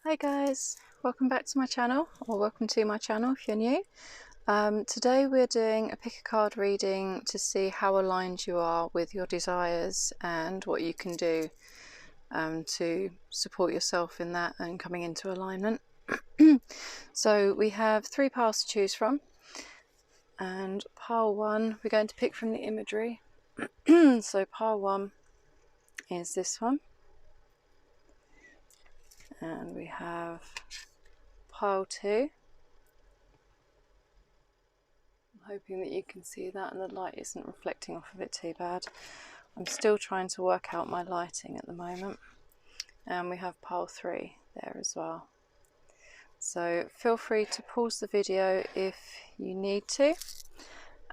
Hi guys, welcome back to my channel, or welcome to my channel if you're new. Today we're doing a pick a card reading to see how aligned you are with your desires and what you can do to support yourself in that and coming into alignment. So we have 3 piles to choose from, and pile 1 we're going to pick from the imagery. So pile 1 is this one, and we have pile 2. I'm hoping that you can see that and the light isn't reflecting off of it too bad. I'm still trying to work out my lighting at the moment. And we have pile 3 there as well. So feel free to pause the video if you need to,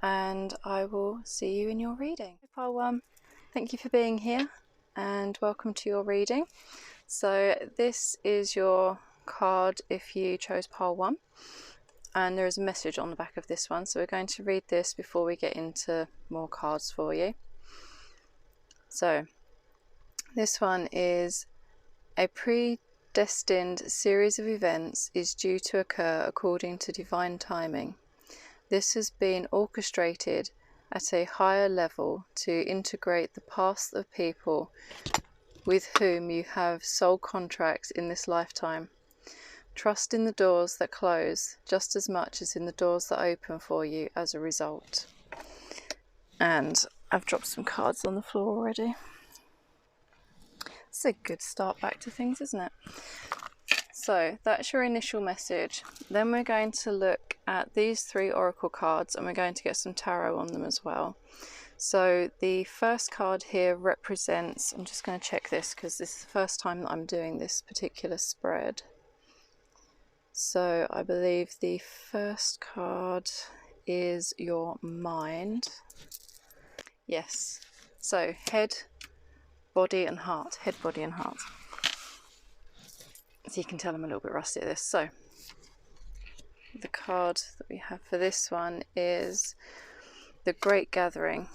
and I will see you in your reading. Pile 1, thank you for being here and welcome to your reading. So this is your card if you chose pile 1. And there is a message on the back of this one, so we're going to read this before we get into more cards for you. So this one is: a predestined series of events is due to occur according to divine timing. This has been orchestrated at a higher level to integrate the paths of people with whom you have soul contracts in this lifetime. Trust in the doors that close just as much as in the doors that open for you as a result. And I've dropped some cards on the floor already. It's a good start back to things, isn't it? So that's your initial message. Then we're going to look at these 3 oracle cards, and we're going to get some tarot on them as well. So the first card here represents, I'm just going to check this because this is the first time that I'm doing this particular spread. So I believe the first card is your mind. Yes. So head, body and heart. Head, body and heart. So you can tell I'm a little bit rusty at this. So the card that we have for this one is the Great Gathering.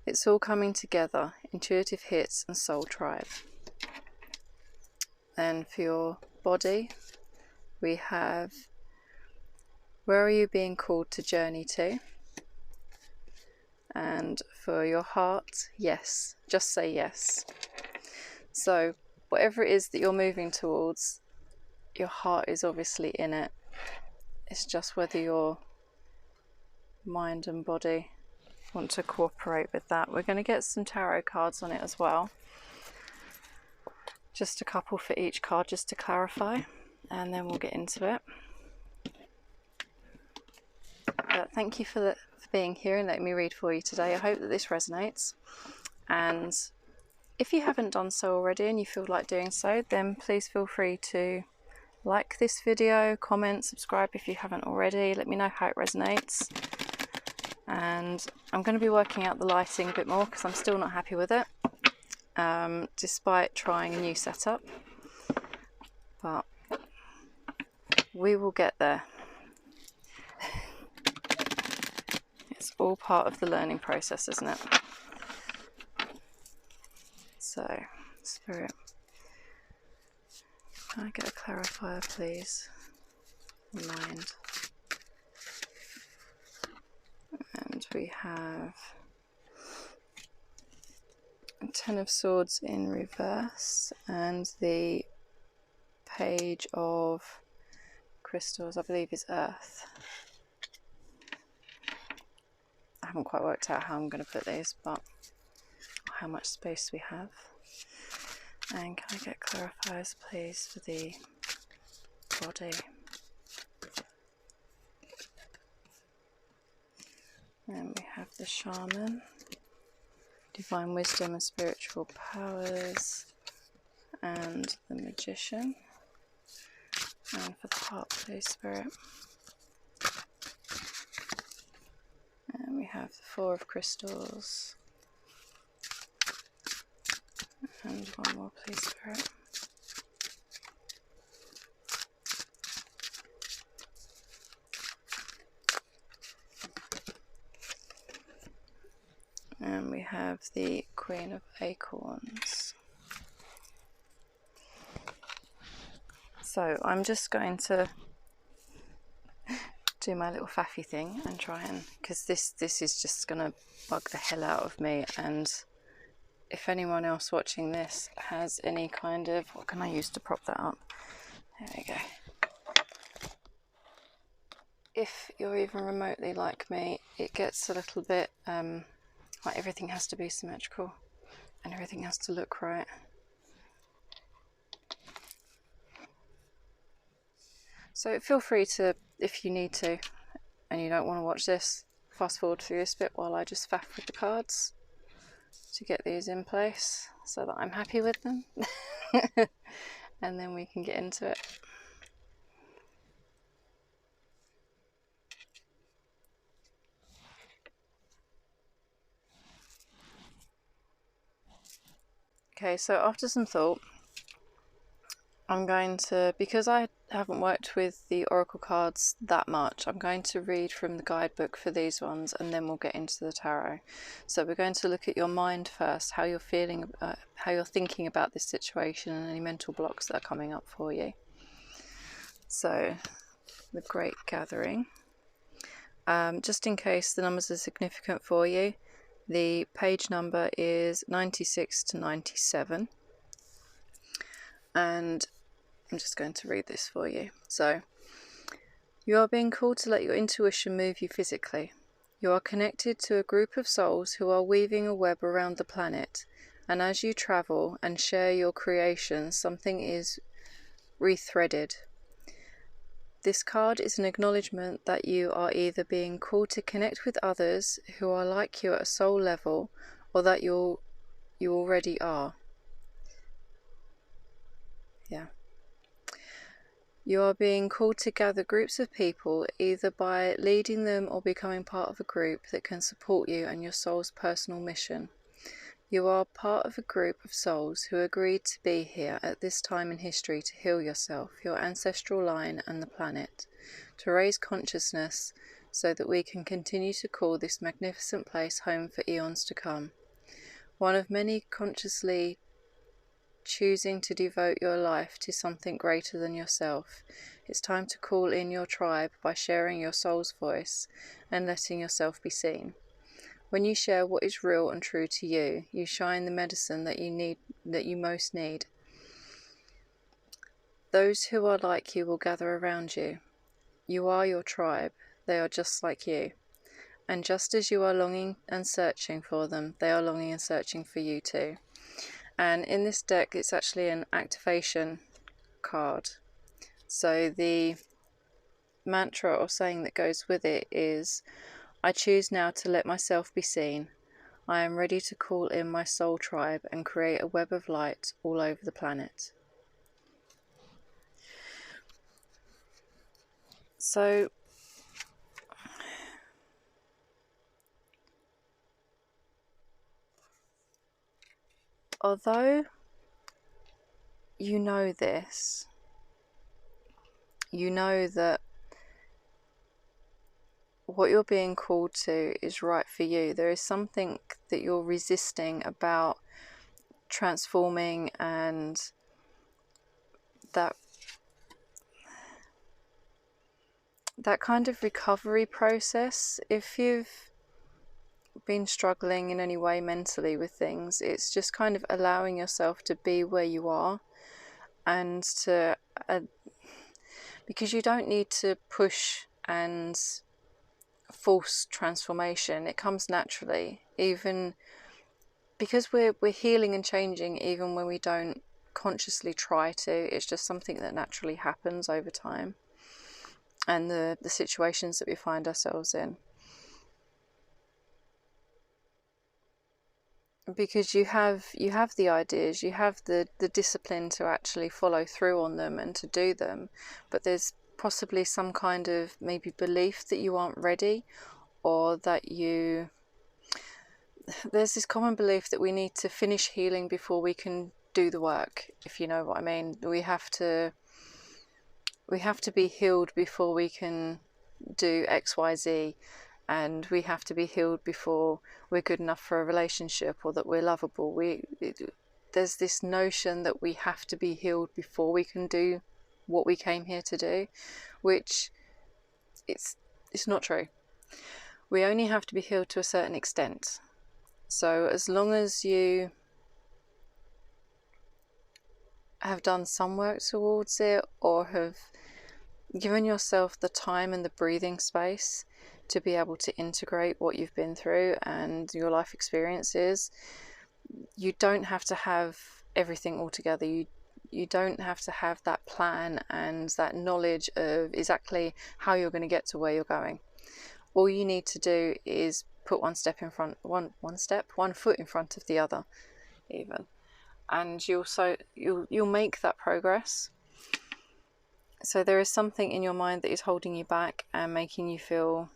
It's all coming together. Intuitive hits and soul tribe. And for your body, we have: where are you being called to journey to? And for your heart, yes. Just say yes. So whatever it is that you're moving towards, your heart is obviously in it. It's just whether your mind and body want to cooperate with that. We're going to get some tarot cards on it as well. Just a couple for each card just to clarify, and then we'll get into it. But thank you for being here and letting me read for you today. I hope that this resonates, and if you haven't done so already and you feel like doing so, then please feel free to like this video, comment, subscribe if you haven't already. Let me know how it resonates. And I'm going to be working out the lighting a bit more because I'm still not happy with it, despite trying a new setup, but we will get there. It's all part of the learning process, isn't it? So, Spirit, can I get a clarifier, please? Mind. And we have 10 of Swords in reverse and the Page of Crystals, I believe is Earth. I haven't quite worked out how I'm going to put these, but how much space we have. And can I get clarifiers, please, for the body? And we have the Shaman, Divine Wisdom and Spiritual Powers, and the Magician. And for the heart, please, Spirit. And we have the 4 of Crystals. And one more, please, Spirit. And we have the Queen of Acorns. So I'm just going to do my little faffy thing and try and, because this is just going to bug the hell out of me, and if anyone else watching this has any kind of, what can I use to prop that up? There we go. If you're even remotely like me, it gets a little bit like everything has to be symmetrical and everything has to look right. So feel free to, if you need to and you don't want to watch this, fast forward through this bit while I just faff with the cards to get these in place so that I'm happy with them. And then we can get into it. Okay, so after some thought, I'm going to, because I haven't worked with the oracle cards that much, I'm going to read from the guidebook for these ones and then we'll get into the tarot. So we're going to look at your mind first, how you're feeling, how you're thinking about this situation and any mental blocks that are coming up for you. So, the Great Gathering. Just in case the numbers are significant for you, the page number is 96 to 97. And I'm just going to read this for you. So, you are being called to let your intuition move you physically. You are connected to a group of souls who are weaving a web around the planet, and as you travel and share your creations, something is rethreaded. This card is an acknowledgement that you are either being called to connect with others who are like you at a soul level, or that you already are. Yeah. You are being called to gather groups of people, either by leading them or becoming part of a group that can support you and your soul's personal mission. You are part of a group of souls who agreed to be here at this time in history to heal yourself, your ancestral line and the planet, to raise consciousness so that we can continue to call this magnificent place home for eons to come. One of many consciously choosing to devote your life to something greater than yourself. It's time to call in your tribe by sharing your soul's voice and letting yourself be seen. When you share what is real and true to you, you shine the medicine that you most need. Those who are like you will gather around you. You are your tribe. They are just like you. And just as you are longing and searching for them, they are longing and searching for you too. And in this deck, it's actually an activation card. So the mantra or saying that goes with it is, I choose now to let myself be seen. I am ready to call in my soul tribe and create a web of light all over the planet. So, although you know this, you know that what you're being called to is right for you. There is something that you're resisting about transforming, and that kind of recovery process. If you've been struggling in any way mentally with things, it's just kind of allowing yourself to be where you are, and to because you don't need to push and force transformation. It comes naturally, even because we're healing and changing even when we don't consciously try to. It's just something that naturally happens over time, and the situations that we find ourselves in, because you have the ideas, you have the discipline to actually follow through on them and to do them, but there's possibly some kind of maybe belief that you aren't ready, or that there's this common belief that we need to finish healing before we can do the work, if you know what I mean. We have to be healed before we can do XYZ, and we have to be healed before we're good enough for a relationship, or that we're lovable. There's this notion that we have to be healed before we can do what we came here to do, which it's not true. We only have to be healed to a certain extent. So as long as you have done some work towards it, or have given yourself the time and the breathing space to be able to integrate what you've been through and your life experiences, you don't have to have everything all together. You don't have to have that plan and that knowledge of exactly how you're going to get to where you're going. All you need to do is put one foot in front of the other, even, and you'll make that progress. So there is something in your mind that is holding you back and making you feel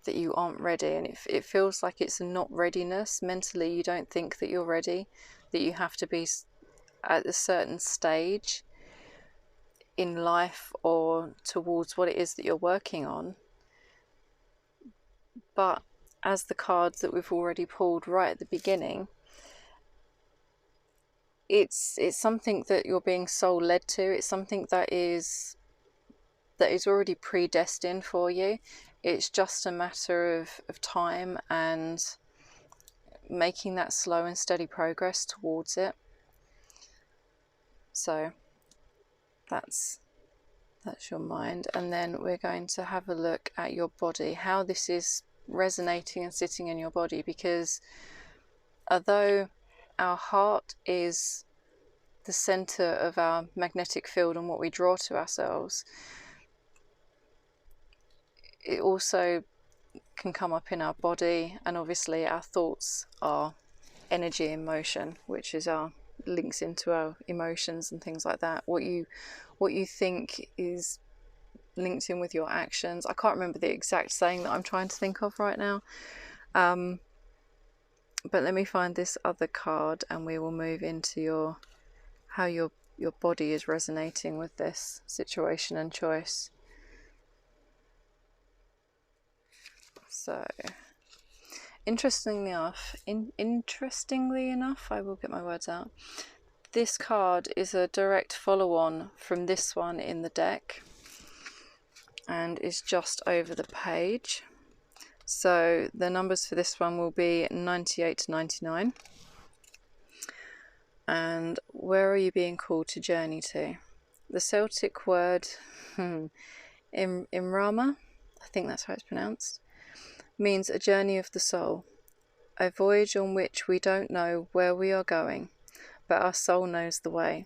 that you aren't ready, and it feels like it's a not readiness. Mentally, you don't think that you're ready, that you have to be at a certain stage in life or towards what it is that you're working on. But as the cards that we've already pulled right at the beginning, it's something that you're being soul led to. It's something that is already predestined for you. It's just a matter of time and making that slow and steady progress towards it. So that's your mind. And then we're going to have a look at your body, how this is resonating and sitting in your body, because although our heart is the center of our magnetic field and what we draw to ourselves, it also can come up in our body, and obviously our thoughts are energy in motion, which is our links into our emotions and things like that. What you think is linked in with your actions. I can't remember the exact saying that I'm trying to think of right now, but let me find this other card and we will move into how your body is resonating with this situation and choice. So interestingly enough, I will get my words out, this card is a direct follow-on from this one in the deck and is just over the page. So the numbers for this one will be 98 to 99. And where are you being called to journey to? The Celtic word Imrama, I think that's how it's pronounced, means a journey of the soul, a voyage on which we don't know where we are going, but our soul knows the way.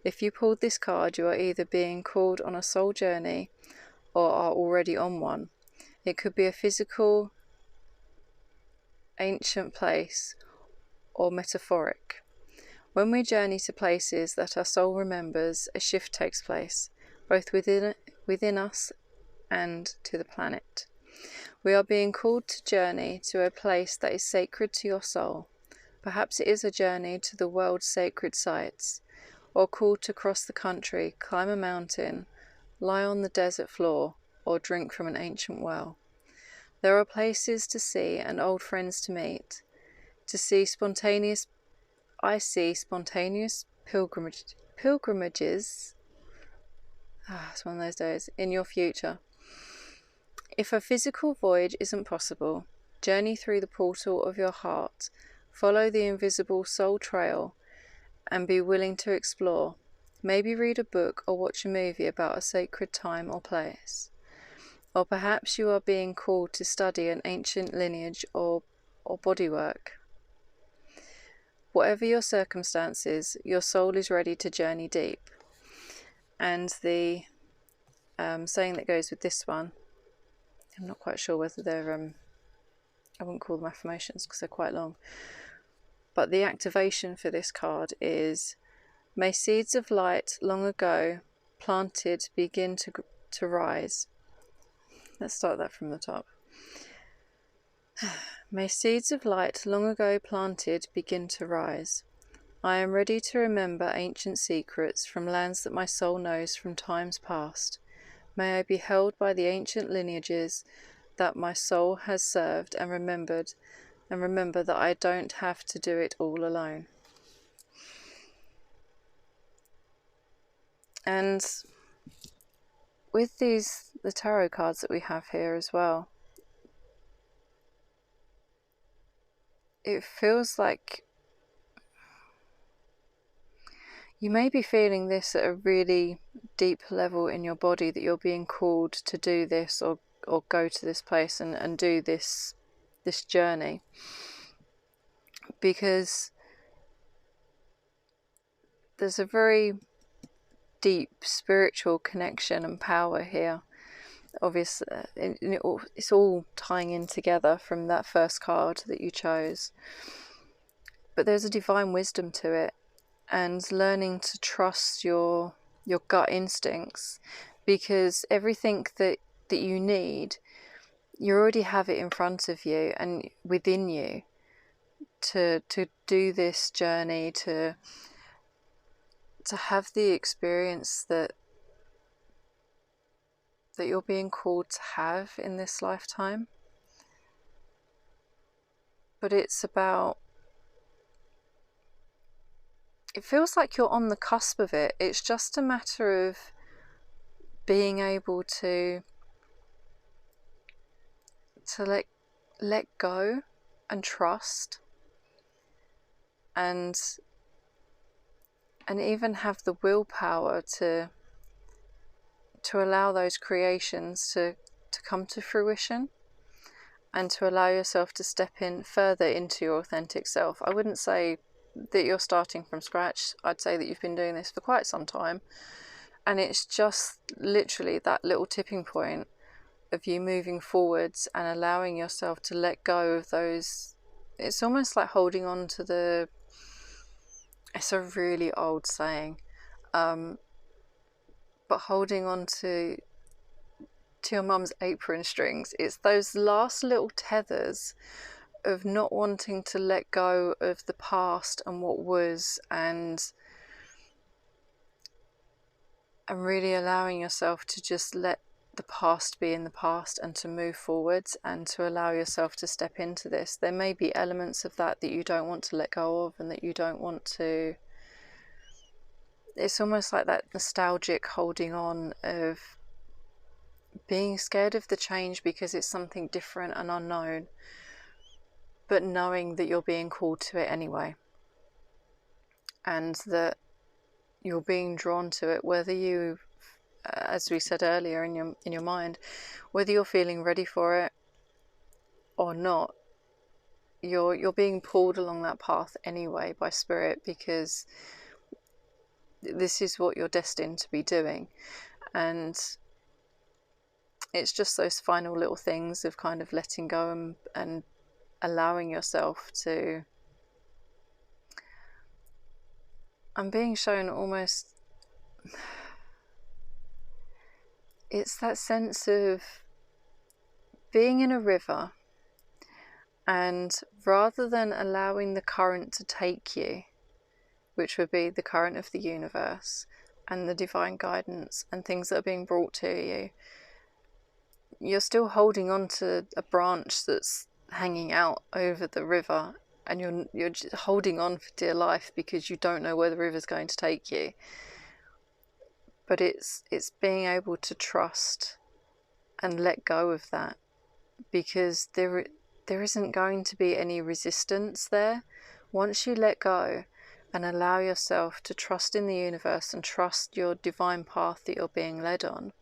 If you pulled this card, you are either being called on a soul journey or are already on one. It could be a physical, ancient place, or metaphoric. When we journey to places that our soul remembers, a shift takes place, both within us and to the planet. We are being called to journey to a place that is sacred to your soul. Perhaps it is a journey to the world's sacred sites, or called to cross the country, climb a mountain, lie on the desert floor, or drink from an ancient well. There are places to see and old friends to meet. I see spontaneous pilgrimages. It's one of those days in your future. If a physical voyage isn't possible, journey through the portal of your heart, follow the invisible soul trail, and be willing to explore. Maybe read a book or watch a movie about a sacred time or place. Or perhaps you are being called to study an ancient lineage or bodywork. Whatever your circumstances, your soul is ready to journey deep. And the saying that goes with this one, I'm not quite sure whether they're, I wouldn't call them affirmations because they're quite long. But the activation for this card is, may seeds of light long ago planted begin to rise. Let's start that from the top. May seeds of light long ago planted begin to rise. I am ready to remember ancient secrets from lands that my soul knows from times past. May I be held by the ancient lineages that my soul has served and remember that I don't have to do it all alone. And with the tarot cards that we have here as well, it feels like you may be feeling this at a really deep level in your body, that you're being called to do this or go to this place and do this journey, because there's a very deep spiritual connection and power here. Obviously, it's all tying in together from that first card that you chose, but there's a divine wisdom to it, and learning to trust your gut instincts, because everything that you need, you already have it in front of you and within you to do this journey, to have the experience that you're being called to have in this lifetime. But it's about, it feels like you're on the cusp of it. It's just a matter of being able to let go and trust, and even have the willpower to allow those creations to come to fruition, and to allow yourself to step in further into your authentic self. I wouldn't say that you're starting from scratch. I'd say that you've been doing this for quite some time, and it's just literally that little tipping point of you moving forwards and allowing yourself to let go of those. It's almost like holding on to it's a really old saying, but holding on to your mum's apron strings. It's those last little tethers of not wanting to let go of the past and what was, and really allowing yourself to just let the past be in the past, and to move forwards, and to allow yourself to step into this. There may be elements of that you don't want to let go of, and that you don't want to. It's almost like that nostalgic holding on of being scared of the change because it's something different and unknown, but knowing that you're being called to it anyway, and that you're being drawn to it, whether you, as we said earlier, in your mind, whether you're feeling ready for it or not, you're being pulled along that path anyway by spirit, because this is what you're destined to be doing. And it's just those final little things of kind of letting go and allowing yourself to. I'm being shown almost, it's that sense of being in a river, and rather than allowing the current to take you, which would be the current of the universe and the divine guidance and things that are being brought to you, you're still holding on to a branch that's hanging out over the river, and you're just holding on for dear life because you don't know where the river's going to take you. But it's being able to trust and let go of that, because there isn't going to be any resistance there. Once you let go and allow yourself to trust in the universe and trust your divine path that you're being led on,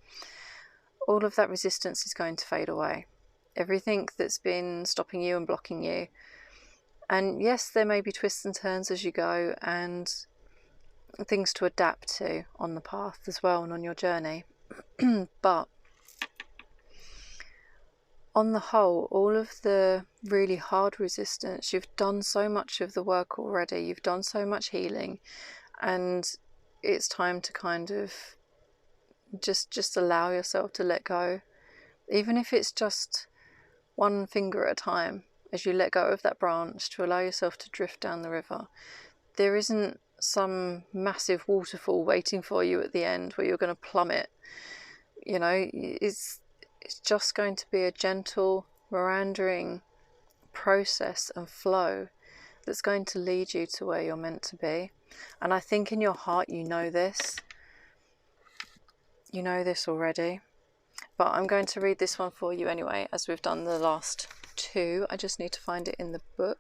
all of that resistance is going to fade away. Everything that's been stopping you and blocking you. And yes, there may be twists and turns as you go, and things to adapt to on the path as well and on your journey. But on the whole, all of the really hard resistance, you've done so much of the work already, you've done so much healing, and it's time to kind of just allow yourself to let go, even if it's just one finger at a time, as you let go of that branch, to allow yourself to drift down the river. There isn't some massive waterfall waiting for you at the end where you're going to plummet. You know, it's just going to be a gentle, meandering process and flow that's going to lead you to where you're meant to be. And I think in your heart you know this. you know this already, but I'm going to read this one for you anyway, as we've done the last two. I just need to find it in the book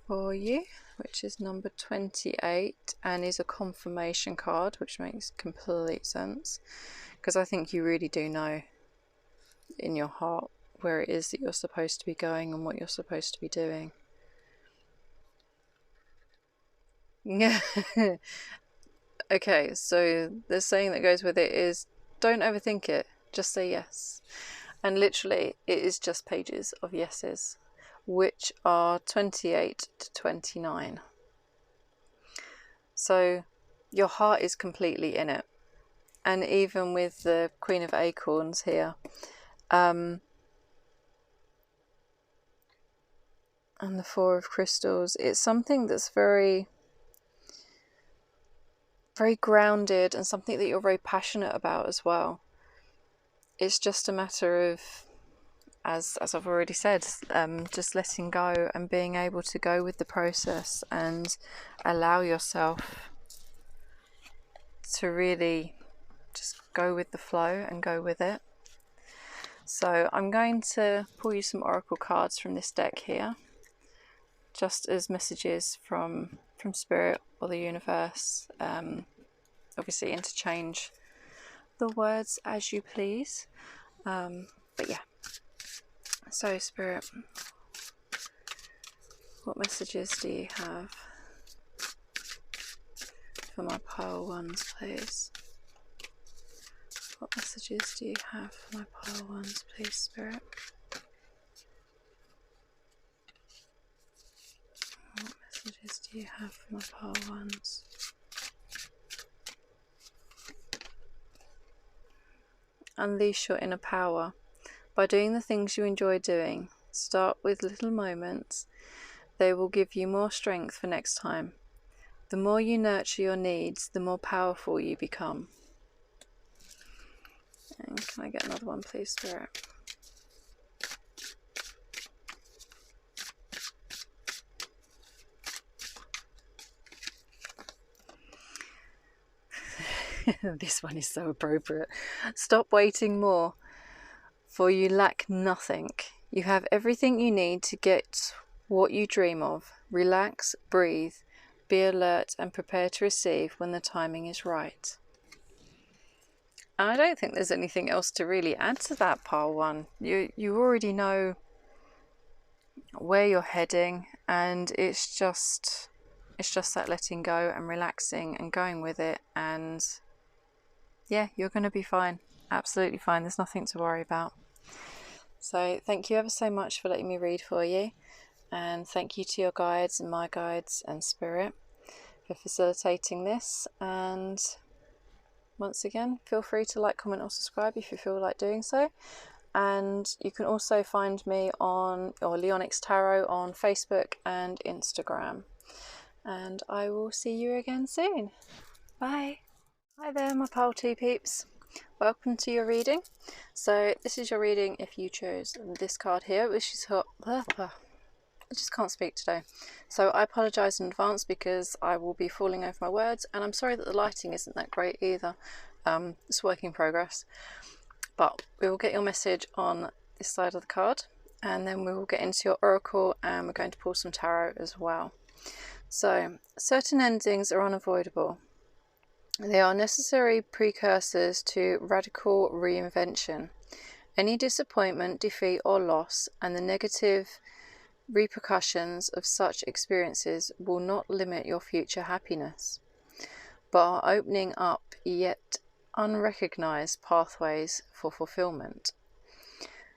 for you, which is number 28, and is a confirmation card, which makes complete sense, because I think you really do know in your heart where it is that you're supposed to be going and what you're supposed to be doing. Yeah. Okay, so the saying that goes with it is, don't overthink it, just say yes. And literally, it is just pages of yeses, which are 28 to 29. So your heart is completely in it. And even with the Queen of Acorns here, and the Four of Crystals, it's something that's very, very grounded, and something that you're very passionate about as well. It's just a matter of, as I've already said, just letting go and being able to go with the process and allow yourself to really just go with the flow and go with it. So I'm going to pull you some oracle cards from this deck here, just as messages from Spirit or the universe. Obviously interchange the words as you please, but yeah. So Spirit, what messages do you have for my pile ones, please? What messages do you have for my pile ones, please, Spirit? What messages do you have for my pile ones? Unleash your inner power by doing the things you enjoy doing. Start with little moments. They will give you more strength for next time. The more you nurture your needs, the more powerful you become. And can I get another one, please, Spirit? This one is so appropriate. Stop waiting more, for you lack nothing. You have everything you need to get what you dream of. Relax, breathe, be alert, and prepare to receive when the timing is right. And I don't think there's anything else to really add to that, pile one. You already know where you're heading, and it's just that letting go and relaxing and going with it, and yeah, you're going to be fine. Absolutely fine. There's nothing to worry about. So thank you ever so much for letting me read for you, and thank you to your guides and my guides and Spirit for facilitating this. And once again, feel free to like, comment or subscribe if you feel like doing so. And you can also find me on leonyxtarot on Facebook and Instagram. And I will see you again soon. Bye. Hi there, my pile 2 peeps. Welcome to your reading. So this is your reading if you chose this card here, which is I just can't speak today. So I apologise in advance because I will be falling over my words, and I'm sorry that the lighting isn't that great either. It's a work in progress. But we will get your message on this side of the card, and then we will get into your oracle, and we're going to pull some tarot as well. So, certain endings are unavoidable. They are necessary precursors to radical reinvention. Any disappointment, defeat or loss, and the negative repercussions of such experiences will not limit your future happiness, but are opening up yet unrecognized pathways for fulfillment.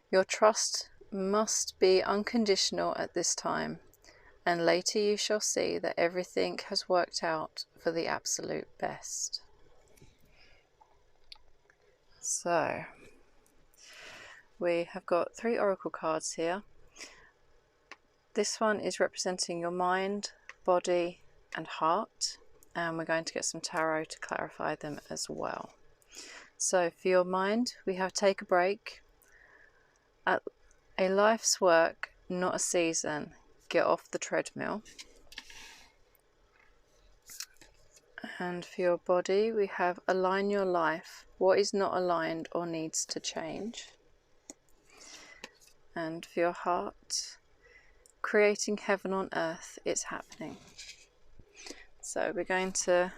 Your trust must be unconditional at this time, and later you shall see that everything has worked out for the absolute best. So, we have got 3 oracle cards here. This one is representing your mind, body and heart, and we're going to get some tarot to clarify them as well. So for your mind, we have take a break. At a life's work, not a season. Get off the treadmill. And for your body, we have align your life. What is not aligned or needs to change? And for your heart, creating heaven on earth, it's happening. So I'm going to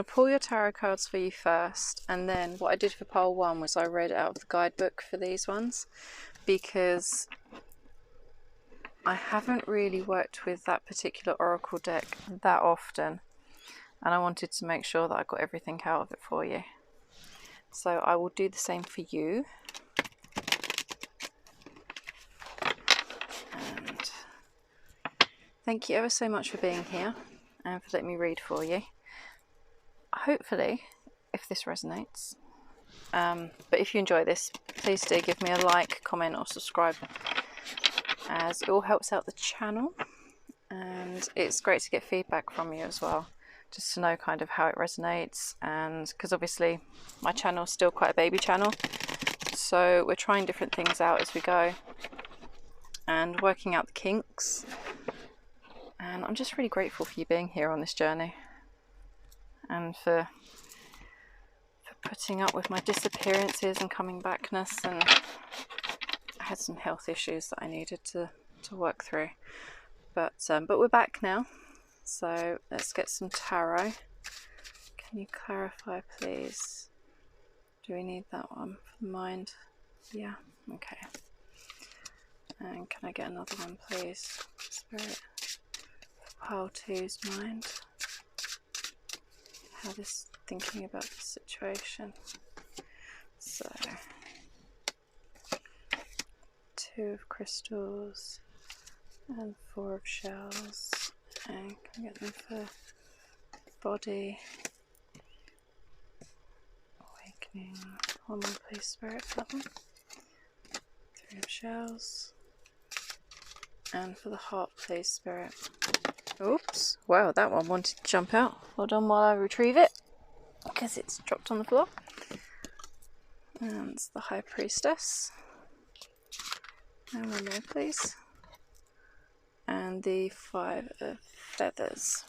pull your tarot cards for you first, and then what I did for pile 1 was I read out of the guidebook for these ones, because I haven't really worked with that particular oracle deck that often, and I wanted to make sure that I got everything out of it for you. So I will do the same for you. And thank you ever so much for being here and for letting me read for you. Hopefully, if this resonates, but if you enjoy this, please do give me a like, comment or subscribe, as it all helps out the channel, and it's great to get feedback from you as well, just to know kind of how it resonates. And because obviously my channel is still quite a baby channel, so we're trying different things out as we go and working out the kinks, and I'm just really grateful for you being here on this journey and for putting up with my disappearances and coming backness. And I had some health issues that I needed to work through, but we're back now. So let's get some tarot. Can you clarify, please? Do we need that one for the mind? Yeah, okay. And can I get another one, please? Spirit. Pile 2's mind. How this thinking about the situation. So 2 of crystals and 4 of shells. And can I get them for body? Awakening. One more, please, Spirit, for that one. 3 of shells. And for the heart, please, Spirit. Oops. Wow, that one wanted to jump out. Hold on while I retrieve it, because it's dropped on the floor. And it's the High Priestess. And one more, please. And the 5 of feathers.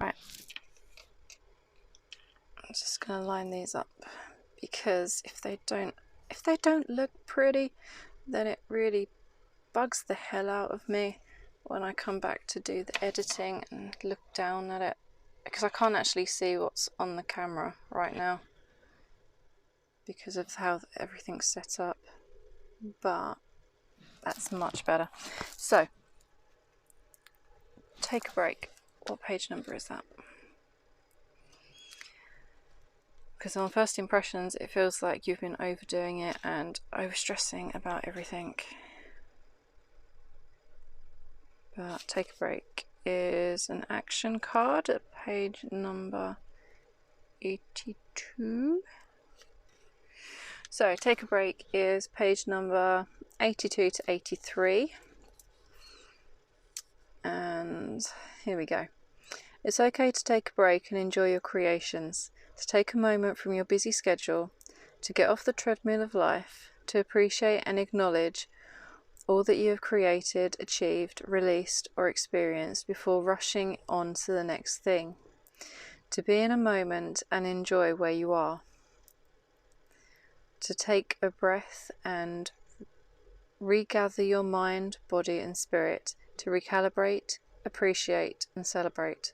Right. I'm just going to line these up, because if they don't look pretty, then it really bugs the hell out of me when I come back to do the editing and look down at it, because I can't actually see what's on the camera right now because of how everything's set up, but that's much better. So take a break. What page number is that? Because on first impressions it feels like you've been overdoing it and overstressing about everything. But take a break is an action card at page number 82. So take a break is page number 82 to 83. And here we go. It's okay to take a break and enjoy your creations, to take a moment from your busy schedule, to get off the treadmill of life, to appreciate and acknowledge all that you have created, achieved, released or experienced before rushing on to the next thing. To be in a moment and enjoy where you are. To take a breath and regather your mind, body and spirit, to recalibrate, appreciate and celebrate.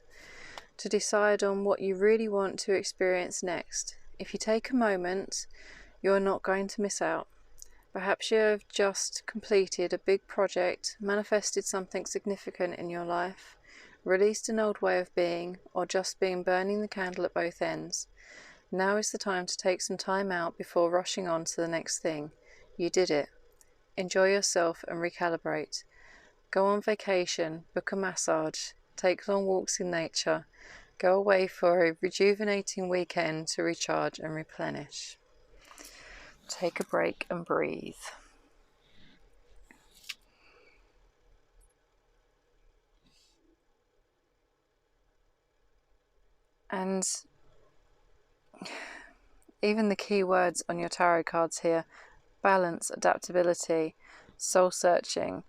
To decide on what you really want to experience next. If you take a moment, you're not going to miss out. Perhaps you have just completed a big project, manifested something significant in your life, released an old way of being, or just been burning the candle at both ends. Now is the time to take some time out before rushing on to the next thing. You did it. Enjoy yourself and recalibrate. Go on vacation, book a massage, take long walks in nature, go away for a rejuvenating weekend to recharge and replenish. Take a break and breathe. And even the key words on your tarot cards here: balance, adaptability, soul searching,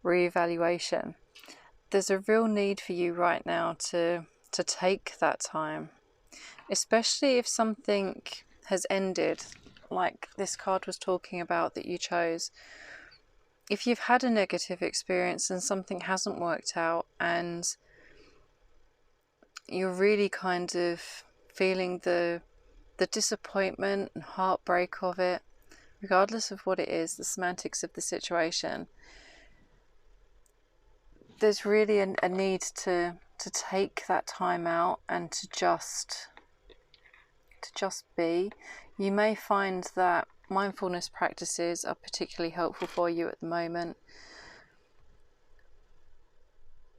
reevaluation. there's a real need for you right now to take that time, especially if something has ended, like this card was talking about that you chose. If you've had a negative experience and something hasn't worked out and you're really kind of feeling the disappointment and heartbreak of it, regardless of what it is, the semantics of the situation, there's really a need to take that time out and to just be. You may find that mindfulness practices are particularly helpful for you at the moment,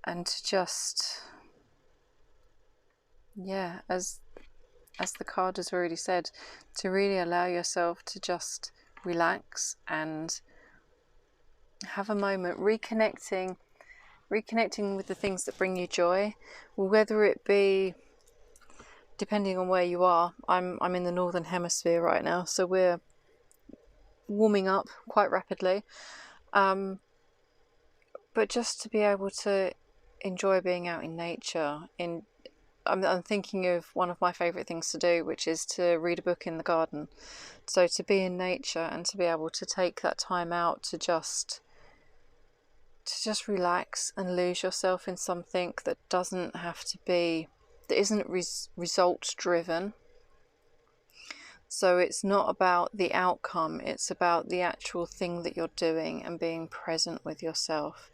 and to just, yeah, as the card has already said, to really allow yourself to just relax and have a moment reconnecting with the things that bring you joy, whether it be, depending on where you are. I'm in the northern hemisphere right now, so we're warming up quite rapidly, but just to be able to enjoy being out in nature. I'm thinking of one of my favourite things to do, which is to read a book in the garden. So to be in nature and to be able to take that time out to just relax and lose yourself in something that doesn't have to be, that isn't result driven. So it's not about the outcome, it's about the actual thing that you're doing and being present with yourself.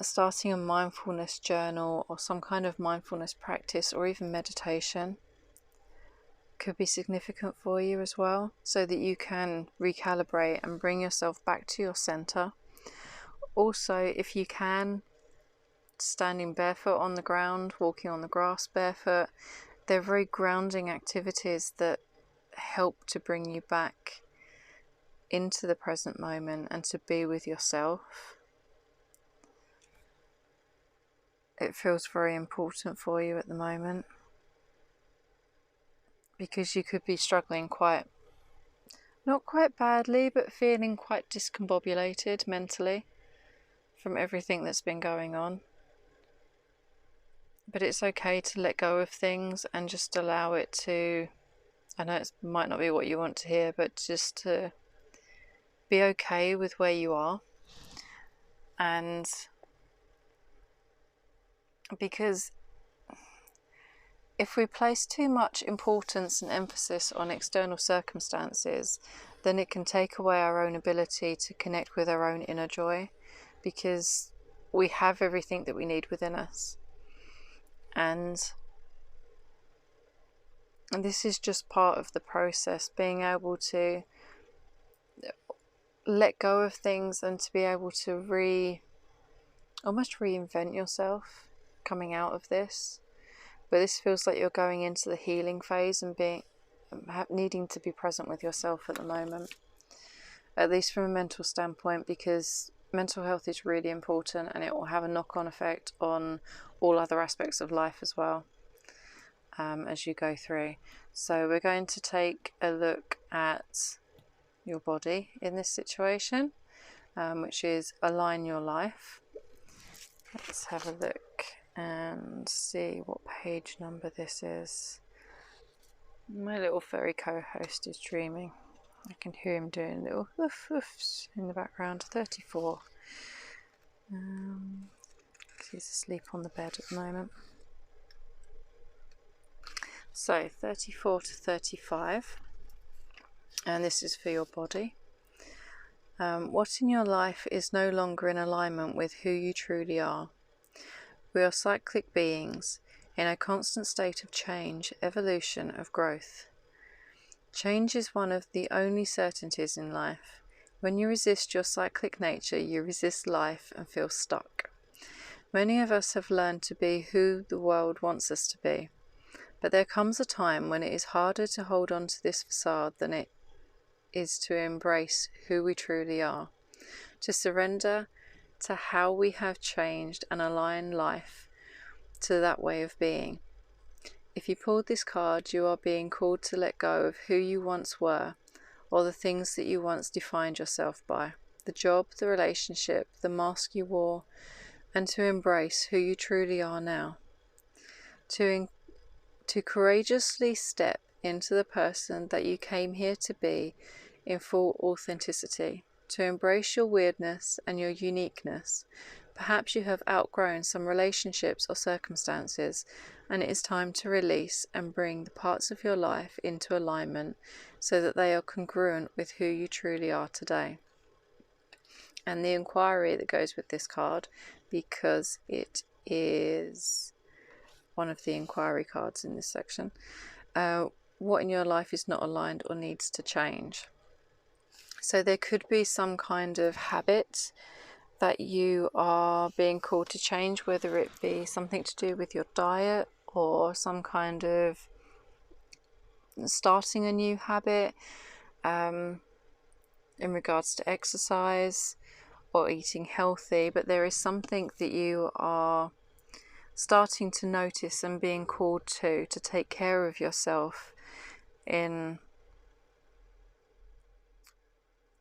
Starting a mindfulness journal or some kind of mindfulness practice or even meditation could be significant for you as well, so that you can recalibrate and bring yourself back to your center. Also, if you can, standing barefoot on the ground, walking on the grass barefoot, they're very grounding activities that help to bring you back into the present moment and to be with yourself. It feels very important for you at the moment, because you could be struggling not quite badly, but feeling quite discombobulated mentally from everything that's been going on. But it's okay to let go of things and just allow it to, I know it might not be what you want to hear, but just to be okay with where you are. And because if we place too much importance and emphasis on external circumstances, then it can take away our own ability to connect with our own inner joy, because we have everything that we need within us. And this is just part of the process, being able to let go of things and to be able to almost reinvent yourself coming out of this. But this feels like you're going into the healing phase and needing to be present with yourself at the moment, at least from a mental standpoint, because mental health is really important and it will have a knock-on effect on all other aspects of life as well, as you go through. So we're going to take a look at your body in this situation, which is align your life. Let's have a look and see what page number this is. My little furry co-host is dreaming. I can hear him doing little woof woofs in the background. 34. He's asleep on the bed at the moment. So 34 to 35, and this is for your body. What in your life is no longer in alignment with who you truly are? We are cyclic beings in a constant state of change, evolution, of growth. Change is one of the only certainties in life. When you resist your cyclic nature, you resist life and feel stuck. Many of us have learned to be who the world wants us to be, but there comes a time when it is harder to hold on to this facade than it is to embrace who we truly are, to surrender to how we have changed and align life to that way of being. If you pulled this card, you are being called to let go of who you once were, or the things that you once defined yourself by. The job, the relationship, the mask you wore, and to embrace who you truly are now, to courageously step into the person that you came here to be in full authenticity, to embrace your weirdness and your uniqueness. Perhaps you have outgrown some relationships or circumstances, and it is time to release and bring the parts of your life into alignment so that they are congruent with who you truly are today. And the inquiry that goes with this card, because it is one of the inquiry cards in this section, what in your life is not aligned or needs to change. So there could be some kind of habit that you are being called to change, whether it be something to do with your diet or some kind of starting a new habit in regards to exercise or eating healthy. But there is something that you are starting to notice and being called to take care of yourself in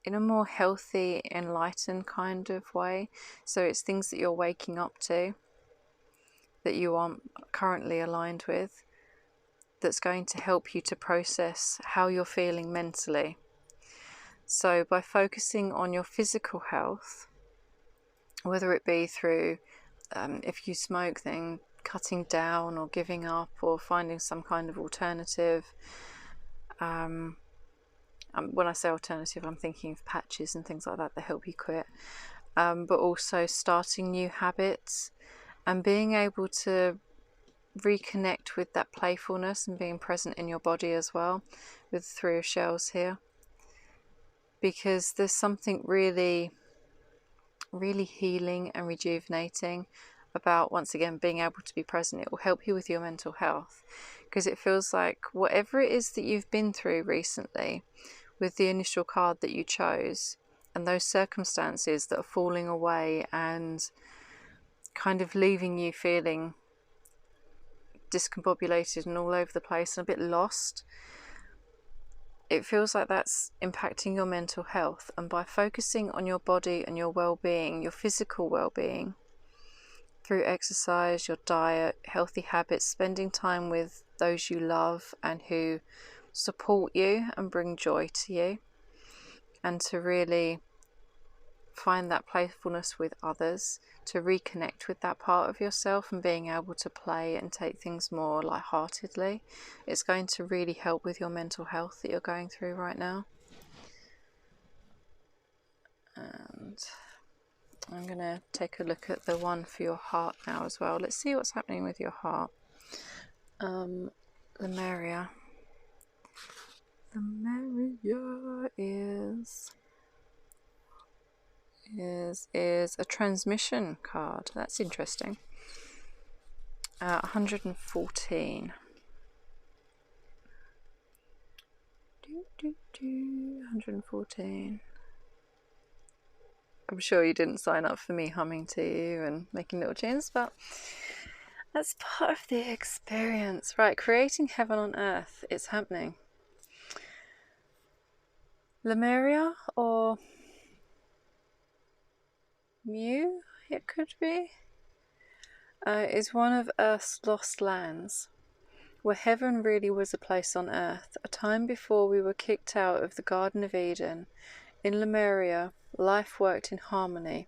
a more healthy, enlightened kind of way. So it's things that you're waking up to that you aren't currently aligned with, that's going to help you to process how you're feeling mentally. So by focusing on your physical health, whether it be through if you smoke, then cutting down or giving up or finding some kind of alternative. When I say alternative, I'm thinking of patches and things like that help you quit. But also starting new habits and being able to reconnect with that playfulness and being present in your body as well, with the Three of Shells here. Because there's something really, really healing and rejuvenating about, once again, being able to be present. It will help you with your mental health, because it feels like whatever it is that you've been through recently with the initial card that you chose, and those circumstances that are falling away and kind of leaving you feeling discombobulated and all over the place and a bit lost, it feels like that's impacting your mental health. And by focusing on your body and your well-being, your physical well-being, through exercise, your diet, healthy habits, spending time with those you love and who support you and bring joy to you, and to really find that playfulness with others, to reconnect with that part of yourself and being able to play and take things more lightheartedly, it's going to really help with your mental health that you're going through right now. And I'm going to take a look at the one for your heart now as well. Let's see what's happening with your heart. Lemuria. Lemuria is a transmission card. That's interesting. 114. 114. I'm sure you didn't sign up for me humming to you and making little tunes, but that's part of the experience. Right, creating heaven on earth. It's happening. Lemuria, or Mu, it could be, is one of Earth's lost lands, where heaven really was a place on earth, a time before we were kicked out of the Garden of Eden. In Lemuria, life worked in harmony.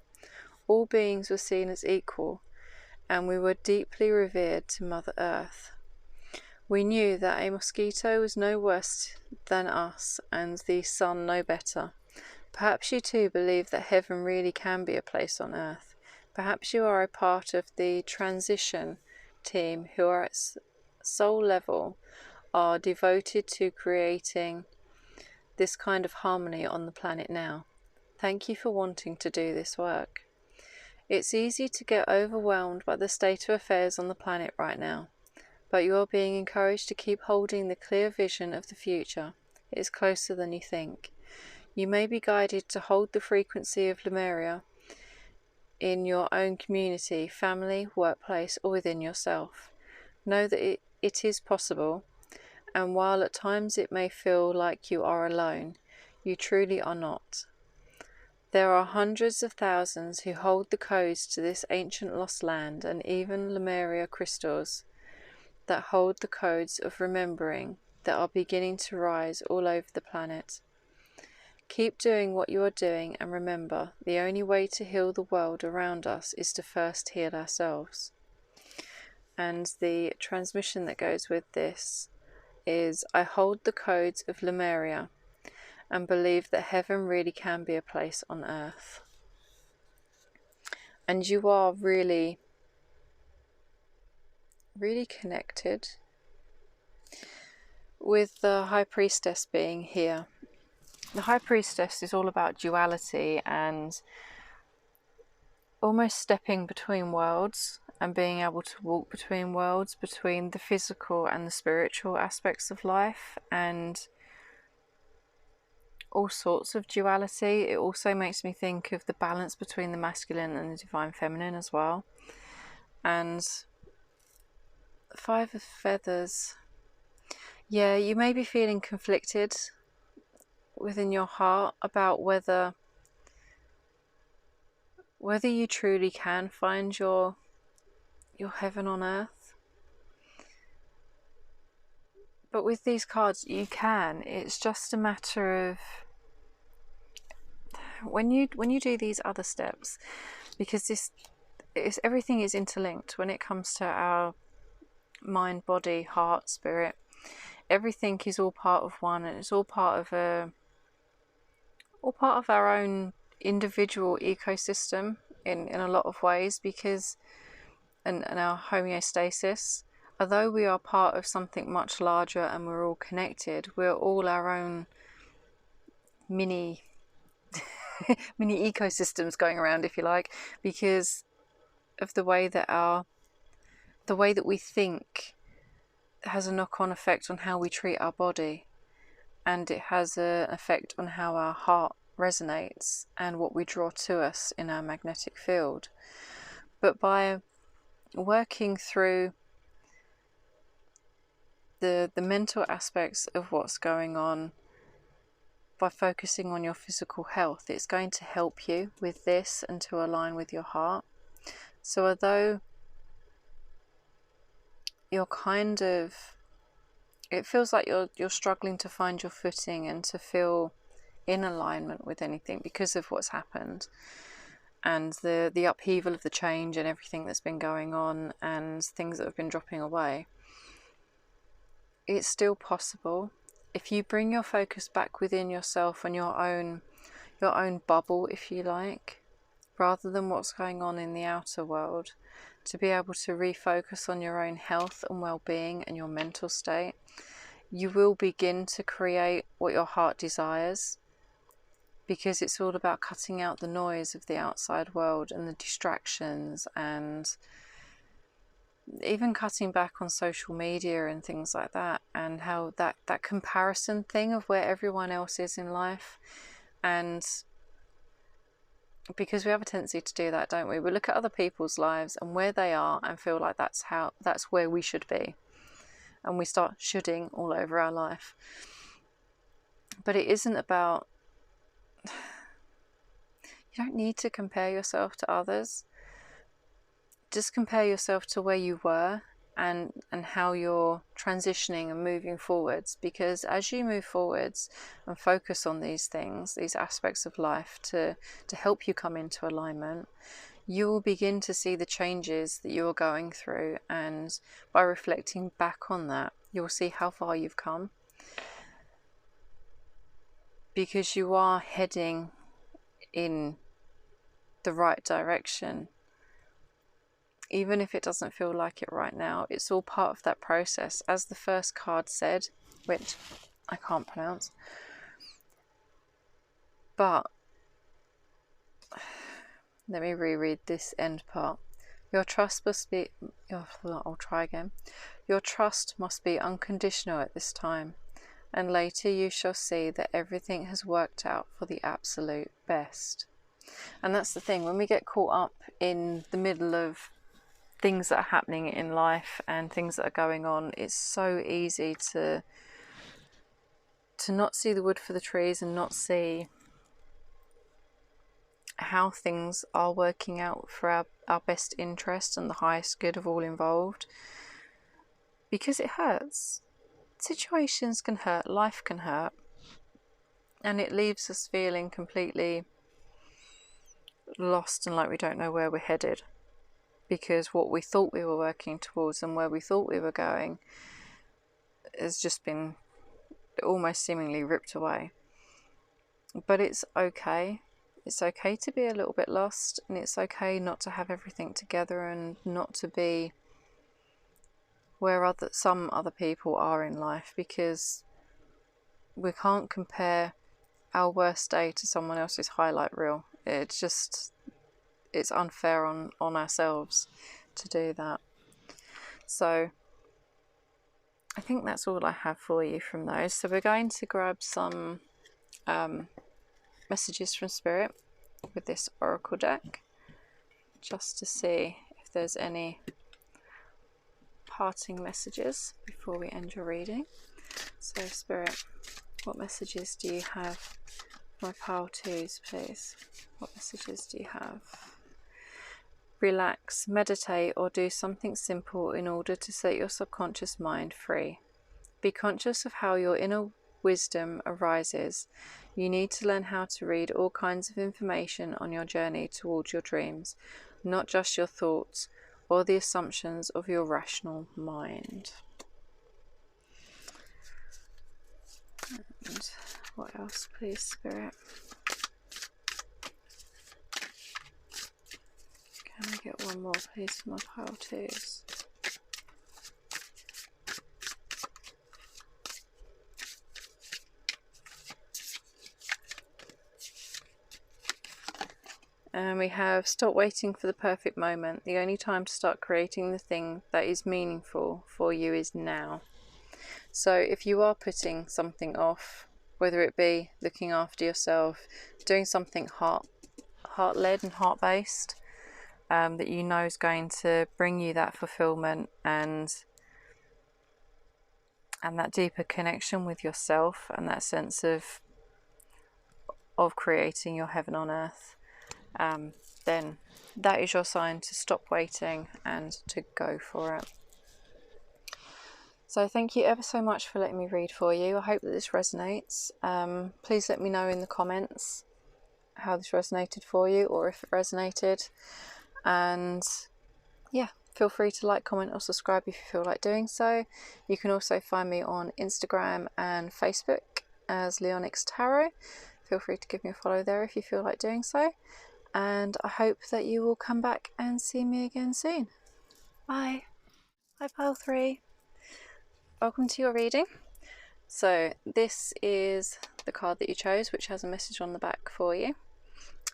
All beings were seen as equal, and we were deeply revered to Mother Earth. We knew that a mosquito was no worse than us, and the sun no better. Perhaps you too believe that heaven really can be a place on earth. Perhaps you are a part of the transition team who are at soul level, are devoted to creating this kind of harmony on the planet now. Thank you for wanting to do this work. It's easy to get overwhelmed by the state of affairs on the planet right now, but you are being encouraged to keep holding the clear vision of the future. It is closer than you think. You may be guided to hold the frequency of Lemuria in your own community, family, workplace, or within yourself. Know that it is possible, and while at times it may feel like you are alone, you truly are not. There are hundreds of thousands who hold the codes to this ancient lost land, and even Lemuria crystals that hold the codes of remembering that are beginning to rise all over the planet. Keep doing what you are doing, and remember, the only way to heal the world around us is to first heal ourselves. And the transmission that goes with this is, I hold the codes of Lemuria and believe that heaven really can be a place on earth. And you are really, really connected with the High Priestess being here. The High Priestess is all about duality and almost stepping between worlds and being able to walk between worlds, between the physical and the spiritual aspects of life, and all sorts of duality. It also makes me think of the balance between the masculine and the divine feminine as well. And the Five of Feathers, yeah, you may be feeling conflicted within your heart about whether you truly can find your heaven on earth. But with these cards, you can. It's just a matter of when you do these other steps, because everything is interlinked when it comes to our mind, body, heart, spirit. Everything is all part of one, and it's all part of our own individual ecosystem in a lot of ways, because and our homeostasis, although we are part of something much larger and we're all connected, we're all our own mini ecosystems going around, if you like, because of the way that we think has a knock-on effect on how we treat our body, and it has an effect on how our heart resonates and what we draw to us in our magnetic field. But by working through the mental aspects of what's going on, by focusing on your physical health, it's going to help you with this and to align with your heart. So although you're it feels like you're struggling to find your footing and to feel in alignment with anything because of what's happened and the upheaval of the change and everything that's been going on and things that have been dropping away, it's still possible if you bring your focus back within yourself and your own bubble, if you like, rather than what's going on in the outer world, to be able to refocus on your own health and well-being and your mental state. You will begin to create what your heart desires, because it's all about cutting out the noise of the outside world and the distractions, and even cutting back on social media and things like that, and how that comparison thing of where everyone else is in life. And because we have a tendency to do that, don't we? We look at other people's lives and where they are and feel like that's where we should be, and we start shoulding all over our life. But it isn't about, you don't need to compare yourself to others. Just compare yourself to where you were and how you're transitioning and moving forwards, because as you move forwards and focus on these things, these aspects of life to help you come into alignment, you will begin to see the changes that you're going through, and by reflecting back on that, you'll see how far you've come, because you are heading in the right direction. Even if it doesn't feel like it right now, it's all part of that process. As the first card said, which I can't pronounce, but let me reread this end part. Your trust must be, I'll try again. Your trust must be unconditional at this time, and later you shall see that everything has worked out for the absolute best. And that's the thing, when we get caught up in the middle of things that are happening in life and things that are going on, it's so easy to not see the wood for the trees and not see how things are working out for our best interest and the highest good of all involved. Because it hurts. Situations can hurt, life can hurt, and it leaves us feeling completely lost and like we don't know where we're headed, because what we thought we were working towards and where we thought we were going has just been almost seemingly ripped away. But it's okay. It's okay to be a little bit lost, and it's okay not to have everything together and not to be where some other people are in life, because we can't compare our worst day to someone else's highlight reel. It's unfair on ourselves to do that. So I think that's all I have for you from those. So we're going to grab some messages from Spirit with this oracle deck, just to see if there's any parting messages before we end your reading. So Spirit, what messages do you have for my pile twos, please? What messages do you have? Relax, meditate, or do something simple in order to set your subconscious mind free. Be conscious of how your inner wisdom arises. You need to learn how to read all kinds of information on your journey towards your dreams, not just your thoughts or the assumptions of your rational mind. And what else, please, Spirit? Can I get one more, please, for my pile twos? And we have stop waiting for the perfect moment. The only time to start creating the thing that is meaningful for you is now. So if you are putting something off, whether it be looking after yourself, doing something heart-led and heart-based, that you know is going to bring you that fulfillment and that deeper connection with yourself and that sense of creating your heaven on earth, then that is your sign to stop waiting and to go for it. So thank you ever so much for letting me read for you. I hope that this resonates. Please let me know in the comments how this resonated for you, or if it resonated. And yeah, feel free to like, comment or subscribe if you feel like doing so. You can also find me on Instagram and Facebook as leonyxtarot. Feel free to give me a follow there if you feel like doing so. And I hope that you will come back and see me again soon. Bye. Bye, pile 3. Welcome to your reading. So this is the card that you chose, which has a message on the back for you.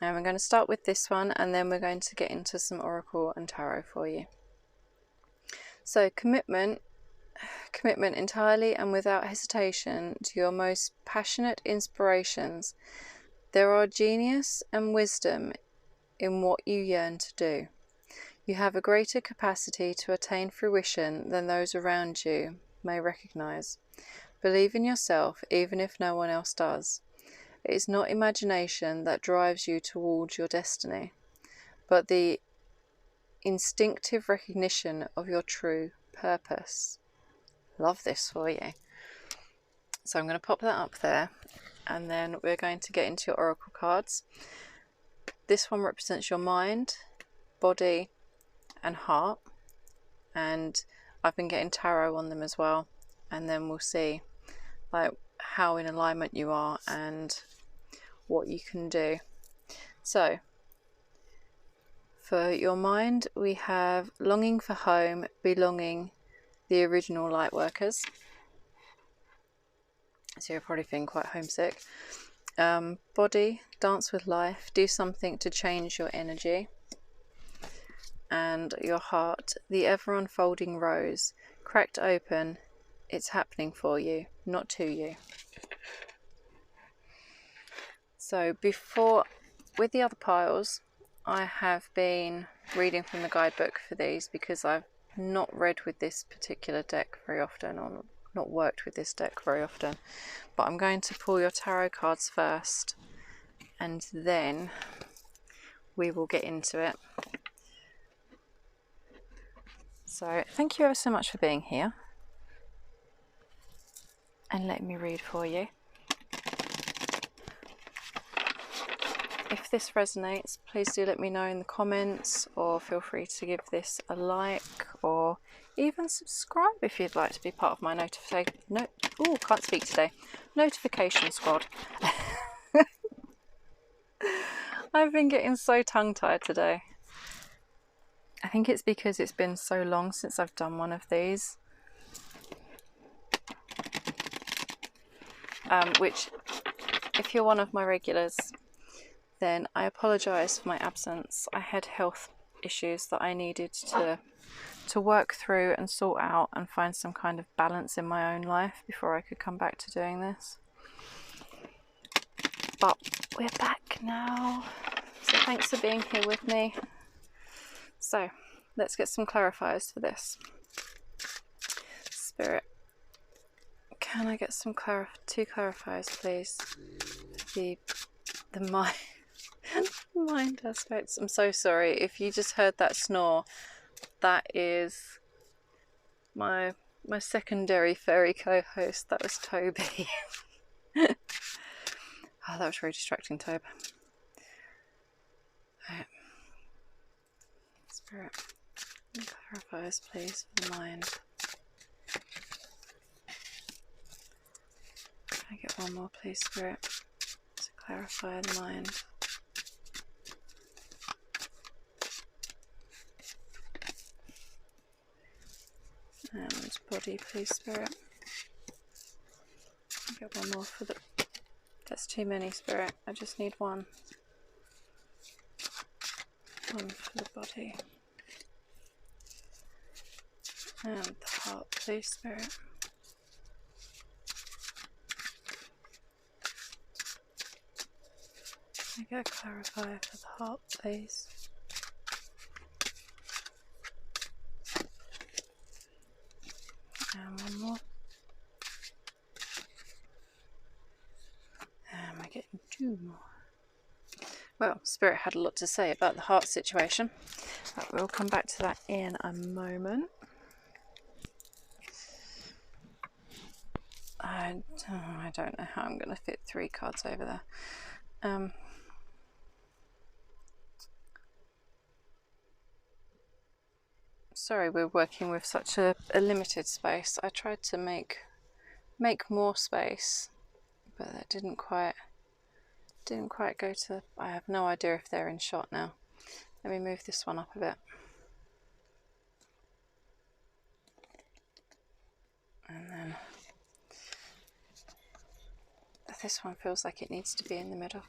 And we're going to start with this one, and then we're going to get into some oracle and tarot for you. So commitment entirely and without hesitation to your most passionate inspirations. There are genius and wisdom in what you yearn to do. You have a greater capacity to attain fruition than those around you may recognize. Believe in yourself even if no one else does. It is not imagination that drives you towards your destiny, but the instinctive recognition of your true purpose. Love this for you. So I'm going to pop that up there, and then we're going to get into your oracle cards. This one represents your mind, body and heart, and I've been getting tarot on them as well, and then we'll see like how in alignment you are and what you can do. So for your mind, we have longing for home, belonging, the original lightworkers. So you're probably feeling quite homesick. Body, dance with life, do something to change your energy. And your heart, the ever unfolding rose, cracked open, it's happening for you, not to you. So before, with the other piles, I have been reading from the guidebook for these because I've not read with this particular deck very often, or not worked with this deck very often. But I'm going to pull your tarot cards first, and then we will get into it. So thank you ever so much for being here and letting me read for you. If this resonates, please do let me know in the comments, or feel free to give this a like, or even subscribe if you'd like to be part of my notification squad. I've been getting so tongue-tied today. I think it's because it's been so long since I've done one of these. Which, if you're one of my regulars, then I apologise for my absence. I had health issues that I needed to work through and sort out and find some kind of balance in my own life before I could come back to doing this. But we're back now, so thanks for being here with me. So let's get some clarifiers for this. Spirit, can I get some two clarifiers, please? The mind. Mind aspects. I'm so sorry if you just heard that snore. That is my secondary fairy co-host. That was Toby. Oh, that was very distracting, Tobe. Right. Spirit, clarifiers please for the mind. Can I get one more please, Spirit, to clarify the mind? And body please, Spirit. Get one more for the... That's too many, Spirit. I just need one. One for the body. And the heart please, Spirit. I get a clarifier for the heart please. And one more. And we're getting two more. Well, Spirit had a lot to say about the heart situation, but we'll come back to that in a moment. I don't know how I'm going to fit 3 cards over there. Sorry, we're working with such a limited space. I tried to make more space, but that didn't quite go to... I have no idea if they're in shot now. Let me move this one up a bit. And then this one feels like it needs to be in the middle.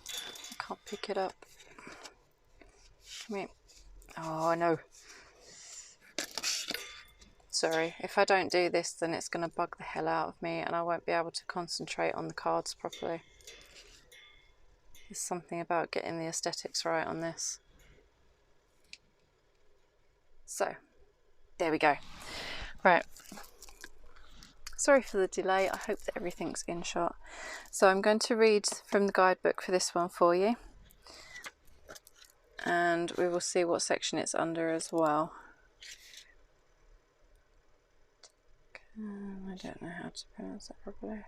I can't pick it up. Come here. Oh no. Sorry, if I don't do this then it's going to bug the hell out of me and I won't be able to concentrate on the cards properly. There's something about getting the aesthetics right on this. So, there we go. Right. Sorry for the delay, I hope that everything's in shot. So I'm going to read from the guidebook for this one for you. And we will see what section it's under as well. I don't know how to pronounce that properly.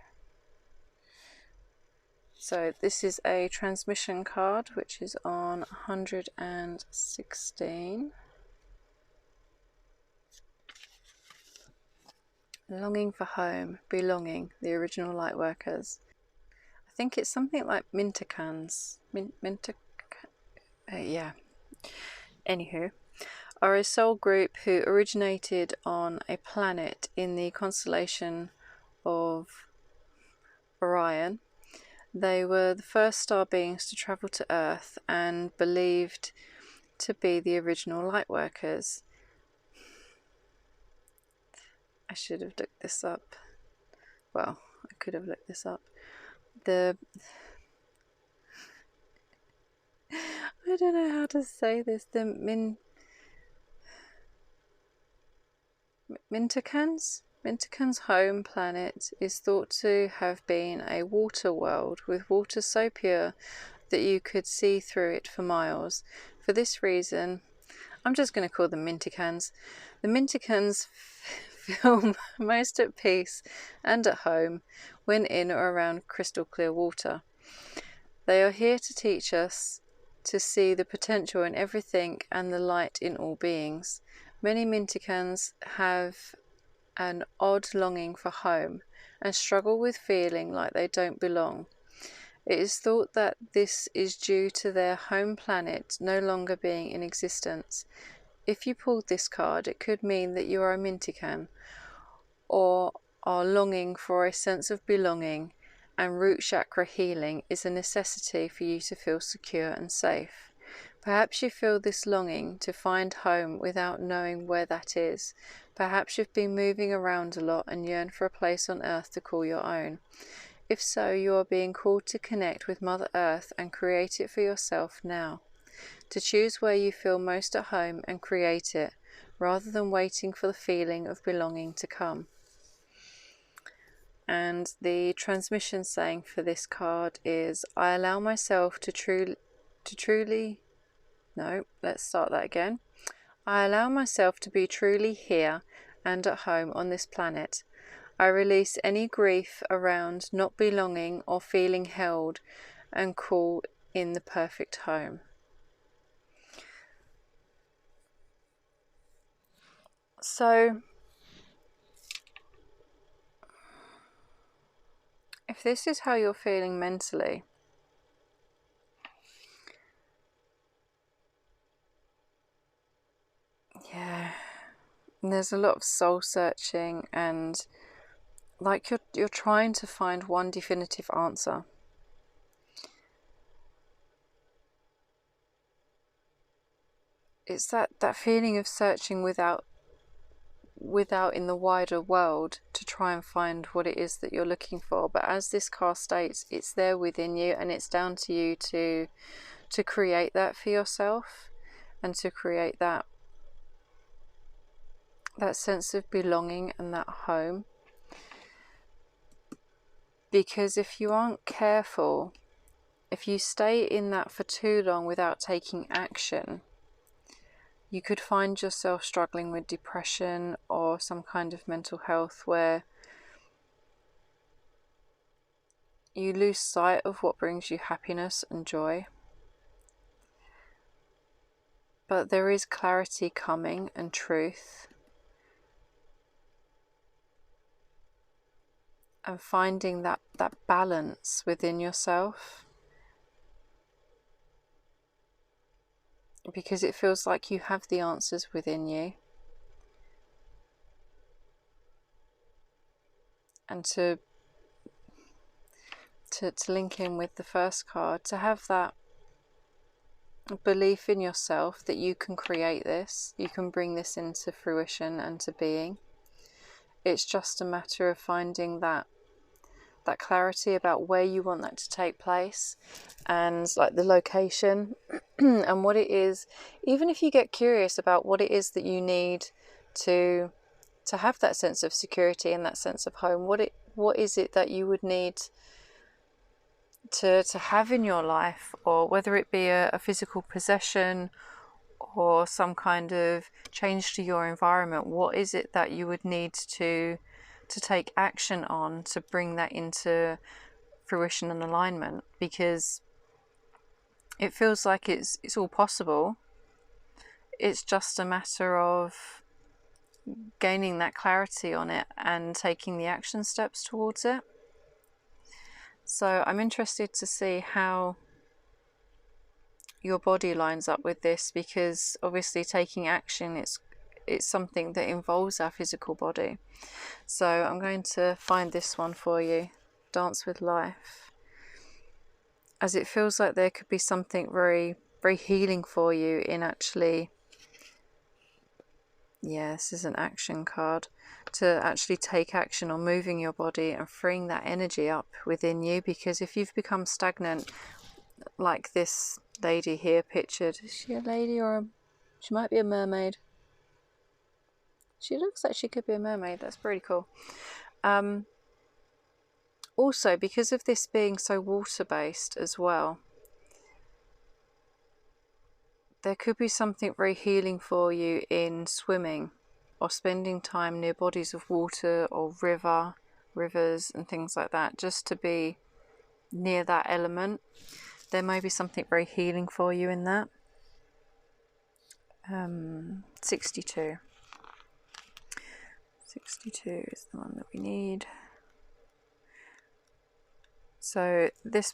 So this is a transmission card which is on 116. Longing for home, belonging, the original lightworkers. I think it's something like Minticans. Yeah. Anywho, are a soul group who originated on a planet in the constellation of Orion. They were the first star beings to travel to Earth and believed to be the original lightworkers. I should have looked this up. Well, I could have looked this up. I don't know how to say this. The Minticans' home planet is thought to have been a water world with water so pure that you could see through it for miles. For this reason, I'm just going to call them Minticans. The Minticans feel most at peace and at home when in or around crystal clear water. They are here to teach us to see the potential in everything and the light in all beings. Many Minticans have an odd longing for home and struggle with feeling like they don't belong. It is thought that this is due to their home planet no longer being in existence. If you pulled this card, it could mean that you are a Mintican or are longing for a sense of belonging, and root chakra healing is a necessity for you to feel secure and safe. Perhaps you feel this longing to find home without knowing where that is. Perhaps you've been moving around a lot and yearn for a place on earth to call your own. If so, you are being called to connect with Mother Earth and create it for yourself now. To choose where you feel most at home and create it, rather than waiting for the feeling of belonging to come. And the transmission saying for this card is, I allow myself to truly... No, let's start that again. I allow myself to be truly here and at home on this planet. I release any grief around not belonging or feeling held and call in the perfect home. So, if this is how you're feeling mentally, yeah, and there's a lot of soul searching and like you're trying to find one definitive answer. It's that feeling of searching without in the wider world to try and find what it is that you're looking for. But as this card states, it's there within you, and it's down to you to create that for yourself and to create that sense of belonging and that home. Because if you aren't careful, if you stay in that for too long without taking action, you could find yourself struggling with depression or some kind of mental health where you lose sight of what brings you happiness and joy. But there is clarity coming and truth. And finding that balance within yourself. Because it feels like you have the answers within you. And to link in with the first card, to have that belief in yourself that you can create this, you can bring this into fruition and to being. It's just a matter of finding that clarity about where you want that to take place, and like the location and what it is. Even if you get curious about what it is that you need to have that sense of security and that sense of home, what is it that you would need to have in your life, or whether it be a physical possession or some kind of change to your environment, what is it that you would need to take action on to bring that into fruition and alignment? Because it feels like it's all possible. It's just a matter of gaining that clarity on it and taking the action steps towards it. So I'm interested to see how your body lines up with this, because obviously taking action, it's something that involves our physical body. So I'm going to find this one for you, Dance with Life, as it feels like there could be something very, very healing for you in actually, yeah, this is an action card, to actually take action on moving your body and freeing that energy up within you. Because if you've become stagnant, like this lady here pictured, is she a lady or she might be a mermaid? She looks like she could be a mermaid. That's pretty cool. Also, because of this being so water-based as well, there could be something very healing for you in swimming or spending time near bodies of water or rivers and things like that, just to be near that element. There may be something very healing for you in that. 62. 62 is the one that we need. So this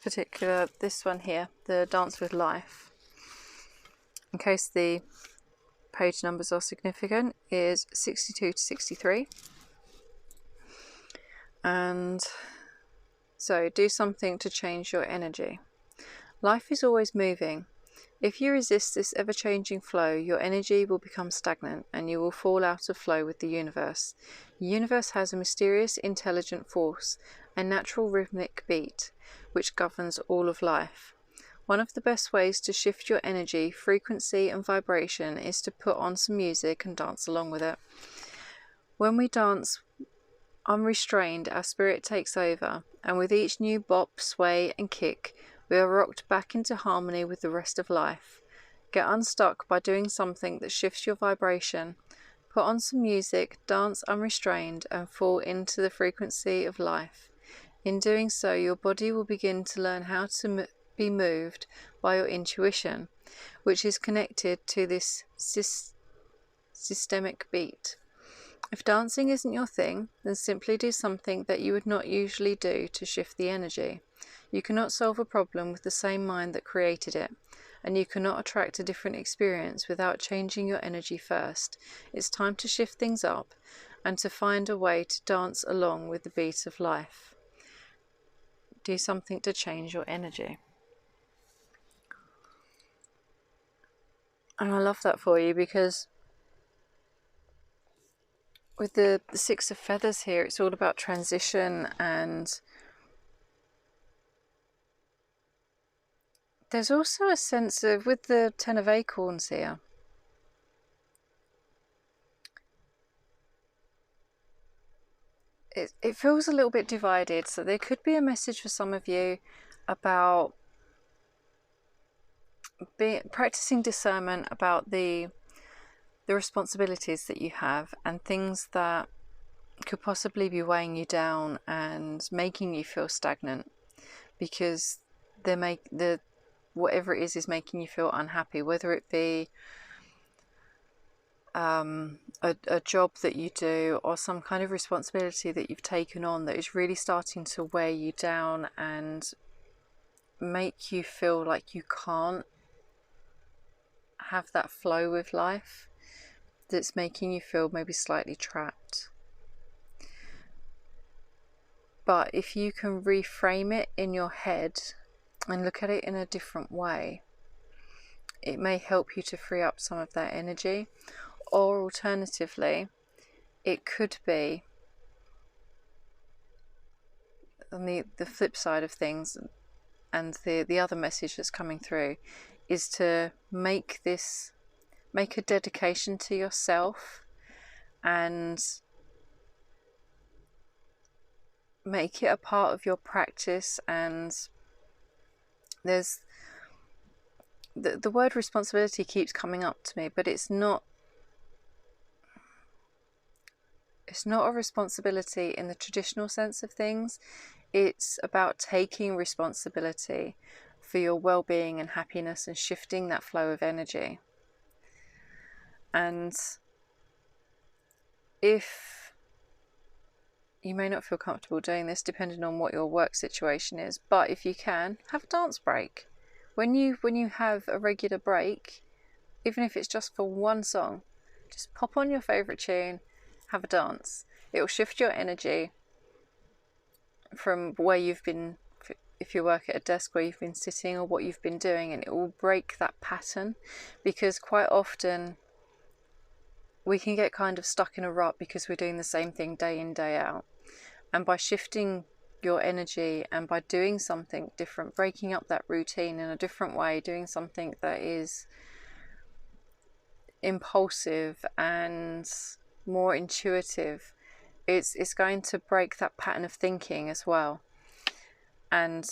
one here, the Dance with Life, in case the page numbers are significant, is 62 to 63. And so do something to change your energy. Life is always moving. If you resist this ever-changing flow, your energy will become stagnant and you will fall out of flow with the universe. The universe has a mysterious, intelligent force, a natural rhythmic beat, which governs all of life. One of the best ways to shift your energy, frequency and vibration is to put on some music and dance along with it. When we dance unrestrained, our spirit takes over, and with each new bop, sway and kick, we are rocked back into harmony with the rest of life. Get unstuck by doing something that shifts your vibration. Put on some music, dance unrestrained, and fall into the frequency of life. In doing so, your body will begin to learn how to be moved by your intuition, which is connected to this systemic beat. If dancing isn't your thing, then simply do something that you would not usually do to shift the energy. You cannot solve a problem with the same mind that created it, and you cannot attract a different experience without changing your energy first. It's time to shift things up and to find a way to dance along with the beat of life. Do something to change your energy. And I love that for you, because with the Six of Feathers here, it's all about transition, and there's also a sense of, with the Ten of Acorns here, it feels a little bit divided. So there could be a message for some of you about practicing discernment about the responsibilities that you have and things that could possibly be weighing you down and making you feel stagnant, because whatever it is making you feel unhappy, whether it be a job that you do or some kind of responsibility that you've taken on that is really starting to weigh you down and make you feel like you can't have that flow with life, that's making you feel maybe slightly trapped. But if you can reframe it in your head and look at it in a different way, it may help you to free up some of that energy. Or alternatively, it could be on the flip side of things, and the other message that's coming through is to make a dedication to yourself and make it a part of your practice. And there's the word responsibility keeps coming up to me, but it's not a responsibility in the traditional sense of things. It's about taking responsibility for your well-being and happiness and shifting that flow of energy. And if you may not feel comfortable doing this depending on what your work situation is, but if you can, have a dance break. When you have a regular break, even if it's just for one song, just pop on your favourite tune, have a dance. It will shift your energy from where you've been, if you work at a desk, where you've been sitting or what you've been doing, and it will break that pattern, because quite often we can get kind of stuck in a rut because we're doing the same thing day in, day out. And by shifting your energy and by doing something different, breaking up that routine in a different way, doing something that is impulsive and more intuitive, it's going to break that pattern of thinking as well. And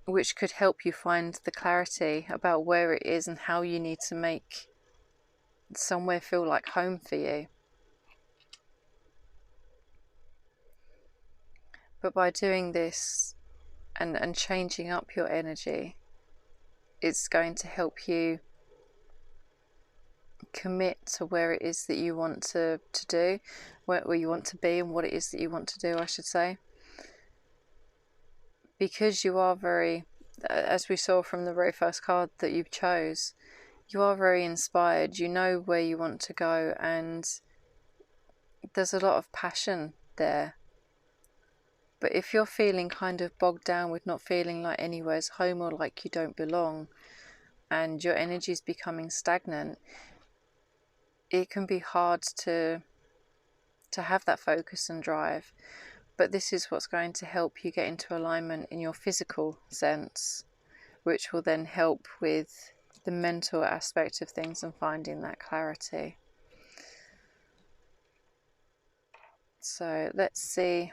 which could help you find the clarity about where it is and how you need to make somewhere feel like home for you. But by doing this and changing up your energy, it's going to help you commit to where it is that you want to do, where you want to be, and what it is that you want to do, I should say. Because you are very, as we saw from the very first card that you chose, you are very inspired, you know where you want to go, and there's a lot of passion there. But if you're feeling kind of bogged down with not feeling like anywhere's home, or like you don't belong, and your energy's becoming stagnant, it can be hard to have that focus and drive. But this is what's going to help you get into alignment in your physical sense, which will then help with the mental aspect of things and finding that clarity. So let's see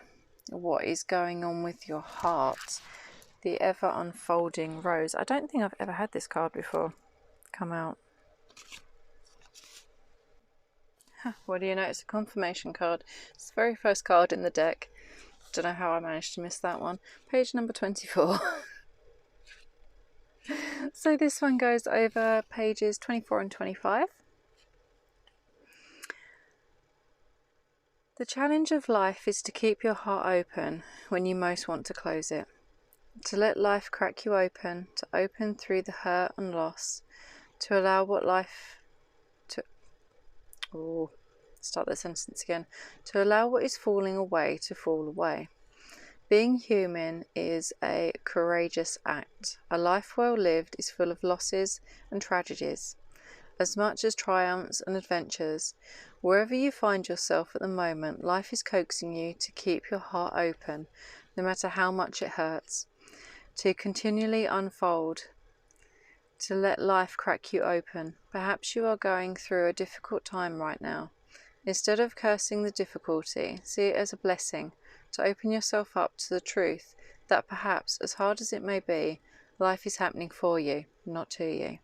what is going on with your heart. The ever unfolding rose. I don't think I've ever had this card before come out. What do you know? It's a confirmation card. It's the very first card in the deck. Don't know how I managed to miss that one. Page number 24. So this one goes over pages 24 and 25. The challenge of life is to keep your heart open when you most want to close it. To let life crack you open, to open through the hurt and loss, to allow what life to... Oh, start the sentence again. To allow what is falling away to fall away. Being human is a courageous act. A life well lived is full of losses and tragedies, as much as triumphs and adventures. Wherever you find yourself at the moment, life is coaxing you to keep your heart open, no matter how much it hurts, to continually unfold, to let life crack you open. Perhaps you are going through a difficult time right now. Instead of cursing the difficulty, see it as a blessing, to open yourself up to the truth that perhaps, as hard as it may be, life is happening for you, not to you.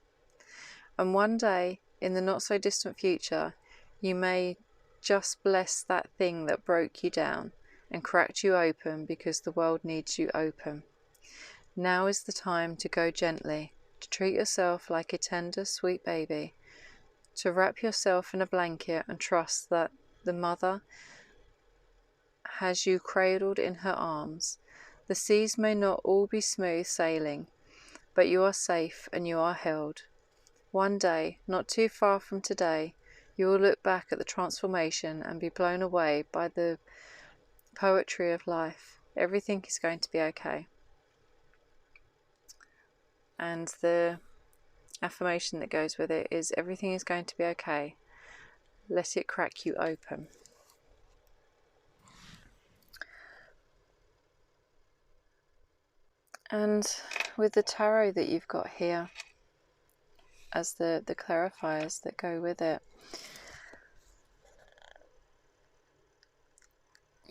And one day, in the not so distant future, you may just bless that thing that broke you down and cracked you open because the world needs you open. Now is the time to go gently, to treat yourself like a tender, sweet baby, to wrap yourself in a blanket and trust that the mother has you cradled in her arms. The seas may not all be smooth sailing, but you are safe and you are held. One day, not too far from today, you will look back at the transformation and be blown away by the poetry of life. Everything is going to be okay. And the affirmation that goes with it is, everything is going to be okay. Let it crack you open. And with the tarot that you've got here, as the clarifiers that go with it,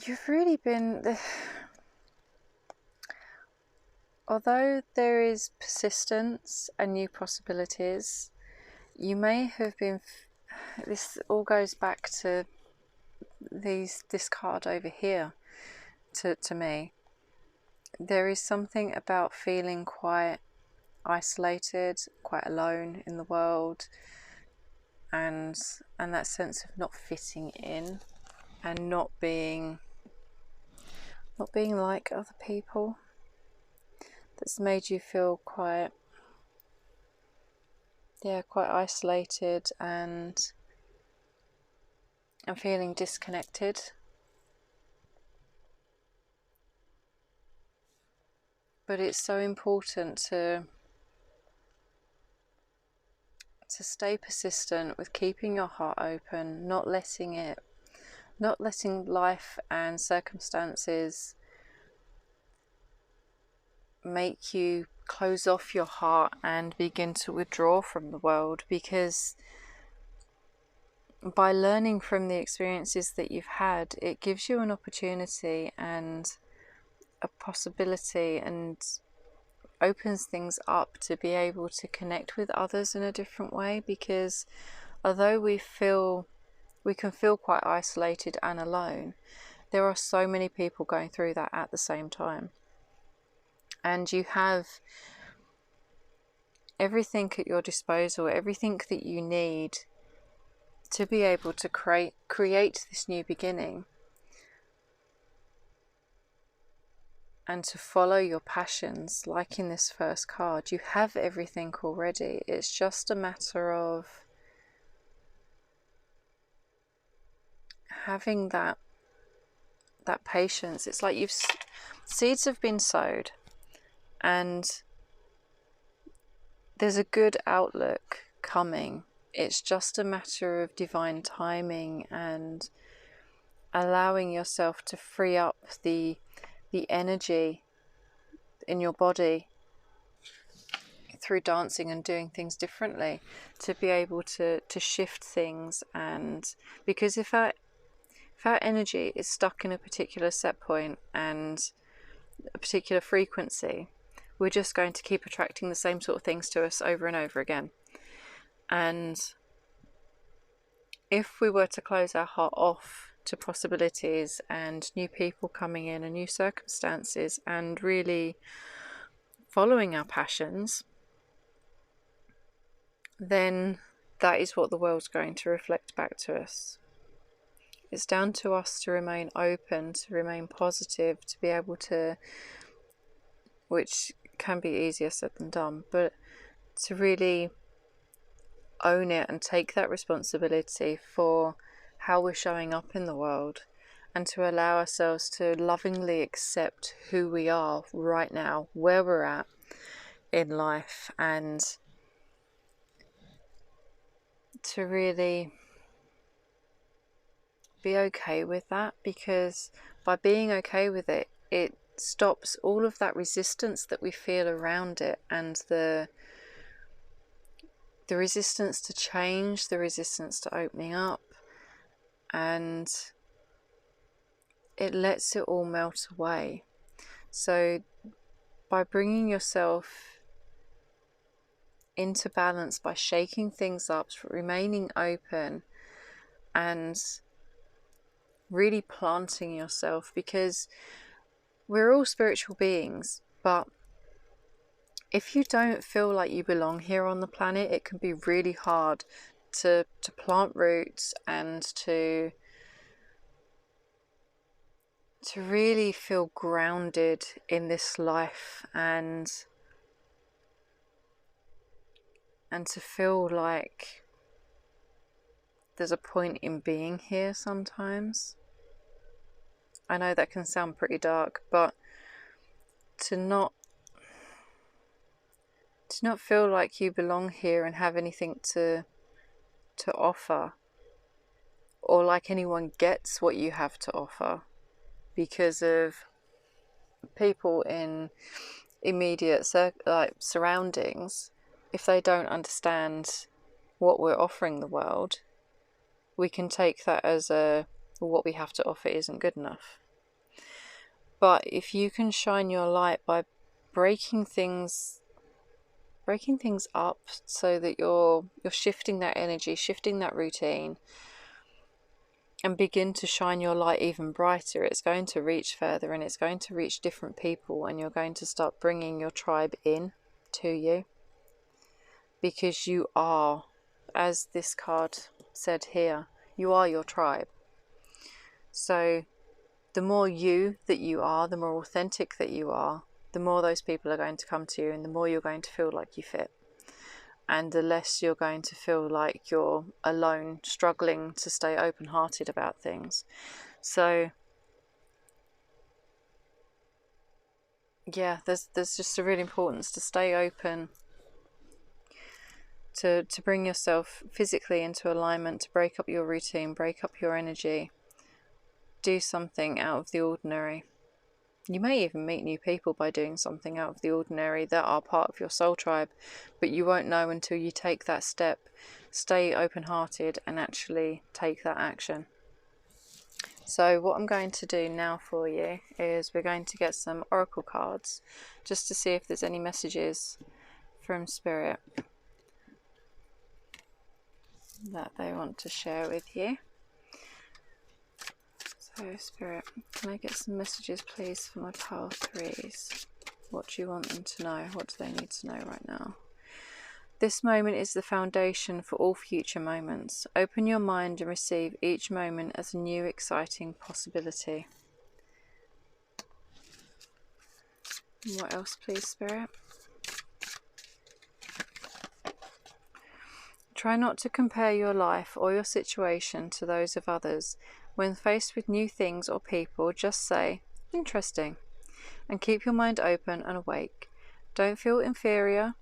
you've really been... Although there is persistence and new possibilities, you may have been... This all goes back to this card over here, to me. There is something about feeling quite isolated, quite alone in the world, and that sense of not fitting in and not being like other people, that's made you feel quite isolated and feeling disconnected. But it's so important to stay persistent with keeping your heart open, not letting life and circumstances make you close off your heart and begin to withdraw from the world, because by learning from the experiences that you've had, it gives you an opportunity and a possibility and opens things up to be able to connect with others in a different way, because although we can feel quite isolated and alone, there are so many people going through that at the same time, and you have everything at your disposal, everything that you need to be able to create this new beginning and to follow your passions. Like in this first card, you have everything already. It's just a matter of having that patience. It's like seeds have been sowed and there's a good outlook coming. It's just a matter of divine timing and allowing yourself to free up the energy in your body through dancing and doing things differently, to be able to shift things. And because if our energy is stuck in a particular set point and a particular frequency, we're just going to keep attracting the same sort of things to us over and over again. And if we were to close our heart off to possibilities and new people coming in and new circumstances and really following our passions, then that is what the world's going to reflect back to us. It's down to us to remain open, to remain positive, to be able to, which can be easier said than done, but to really own it and take that responsibility for how we're showing up in the world, and to allow ourselves to lovingly accept who we are right now, where we're at in life, and to really be okay with that, because by being okay with it, it stops all of that resistance that we feel around it, and the resistance to change, the resistance to opening up, and it lets it all melt away. So by bringing yourself into balance, by shaking things up, remaining open and really planting yourself, because we're all spiritual beings, but if you don't feel like you belong here on the planet, it can be really hard to plant roots and to really feel grounded in this life, and to feel like there's a point in being here sometimes. I know that can sound pretty dark, but to not feel like you belong here and have anything to offer, or like anyone gets what you have to offer because of people in immediate surroundings. If they don't understand what we're offering the world, we can take that as what we have to offer isn't good enough. But if you can shine your light by breaking things up, so that you're shifting that energy, shifting that routine, and begin to shine your light even brighter, it's going to reach further, and it's going to reach different people, and you're going to start bringing your tribe in to you, because you are, as this card said here, you are your tribe. So the more you that you are, the more authentic that you are, the more those people are going to come to you, and the more you're going to feel like you fit, and the less you're going to feel like you're alone, struggling to stay open-hearted about things. So yeah, there's just a real importance to stay open, to bring yourself physically into alignment, to break up your routine, break up your energy, do something out of the ordinary. You may even meet new people by doing something out of the ordinary that are part of your soul tribe, but you won't know until you take that step. Stay open-hearted and actually take that action. So what I'm going to do now for you is we're going to get some oracle cards just to see if there's any messages from Spirit that they want to share with you. So Spirit, can I get some messages please for my pile 3s? What do you want them to know? What do they need to know right now? This moment is the foundation for all future moments. Open your mind and receive each moment as a new exciting possibility. And what else please, Spirit? Try not to compare your life or your situation to those of others. When faced with new things or people, just say, interesting, and keep your mind open and awake. Don't feel inferior.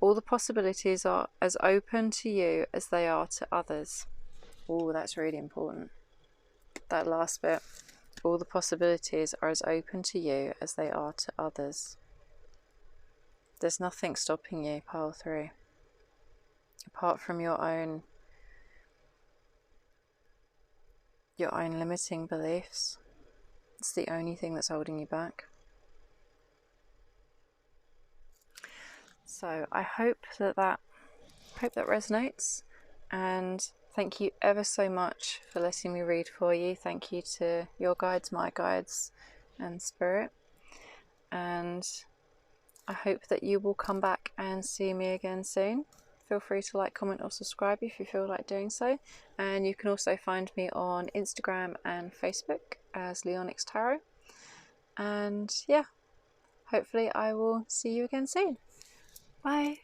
All the possibilities are as open to you as they are to others. Oh, that's really important. That last bit. All the possibilities are as open to you as they are to others. There's nothing stopping you, pile 3. Apart from your own limiting beliefs. It's the only thing that's holding you back. So I hope that resonates, and thank you ever so much for letting me read for you. Thank you to your guides, my guides, and Spirit, and I hope that you will come back and see me again soon. Feel free to like, comment or subscribe if you feel like doing so, and you can also find me on Instagram and Facebook as leonyxtarot. And yeah, hopefully I will see you again soon. Bye.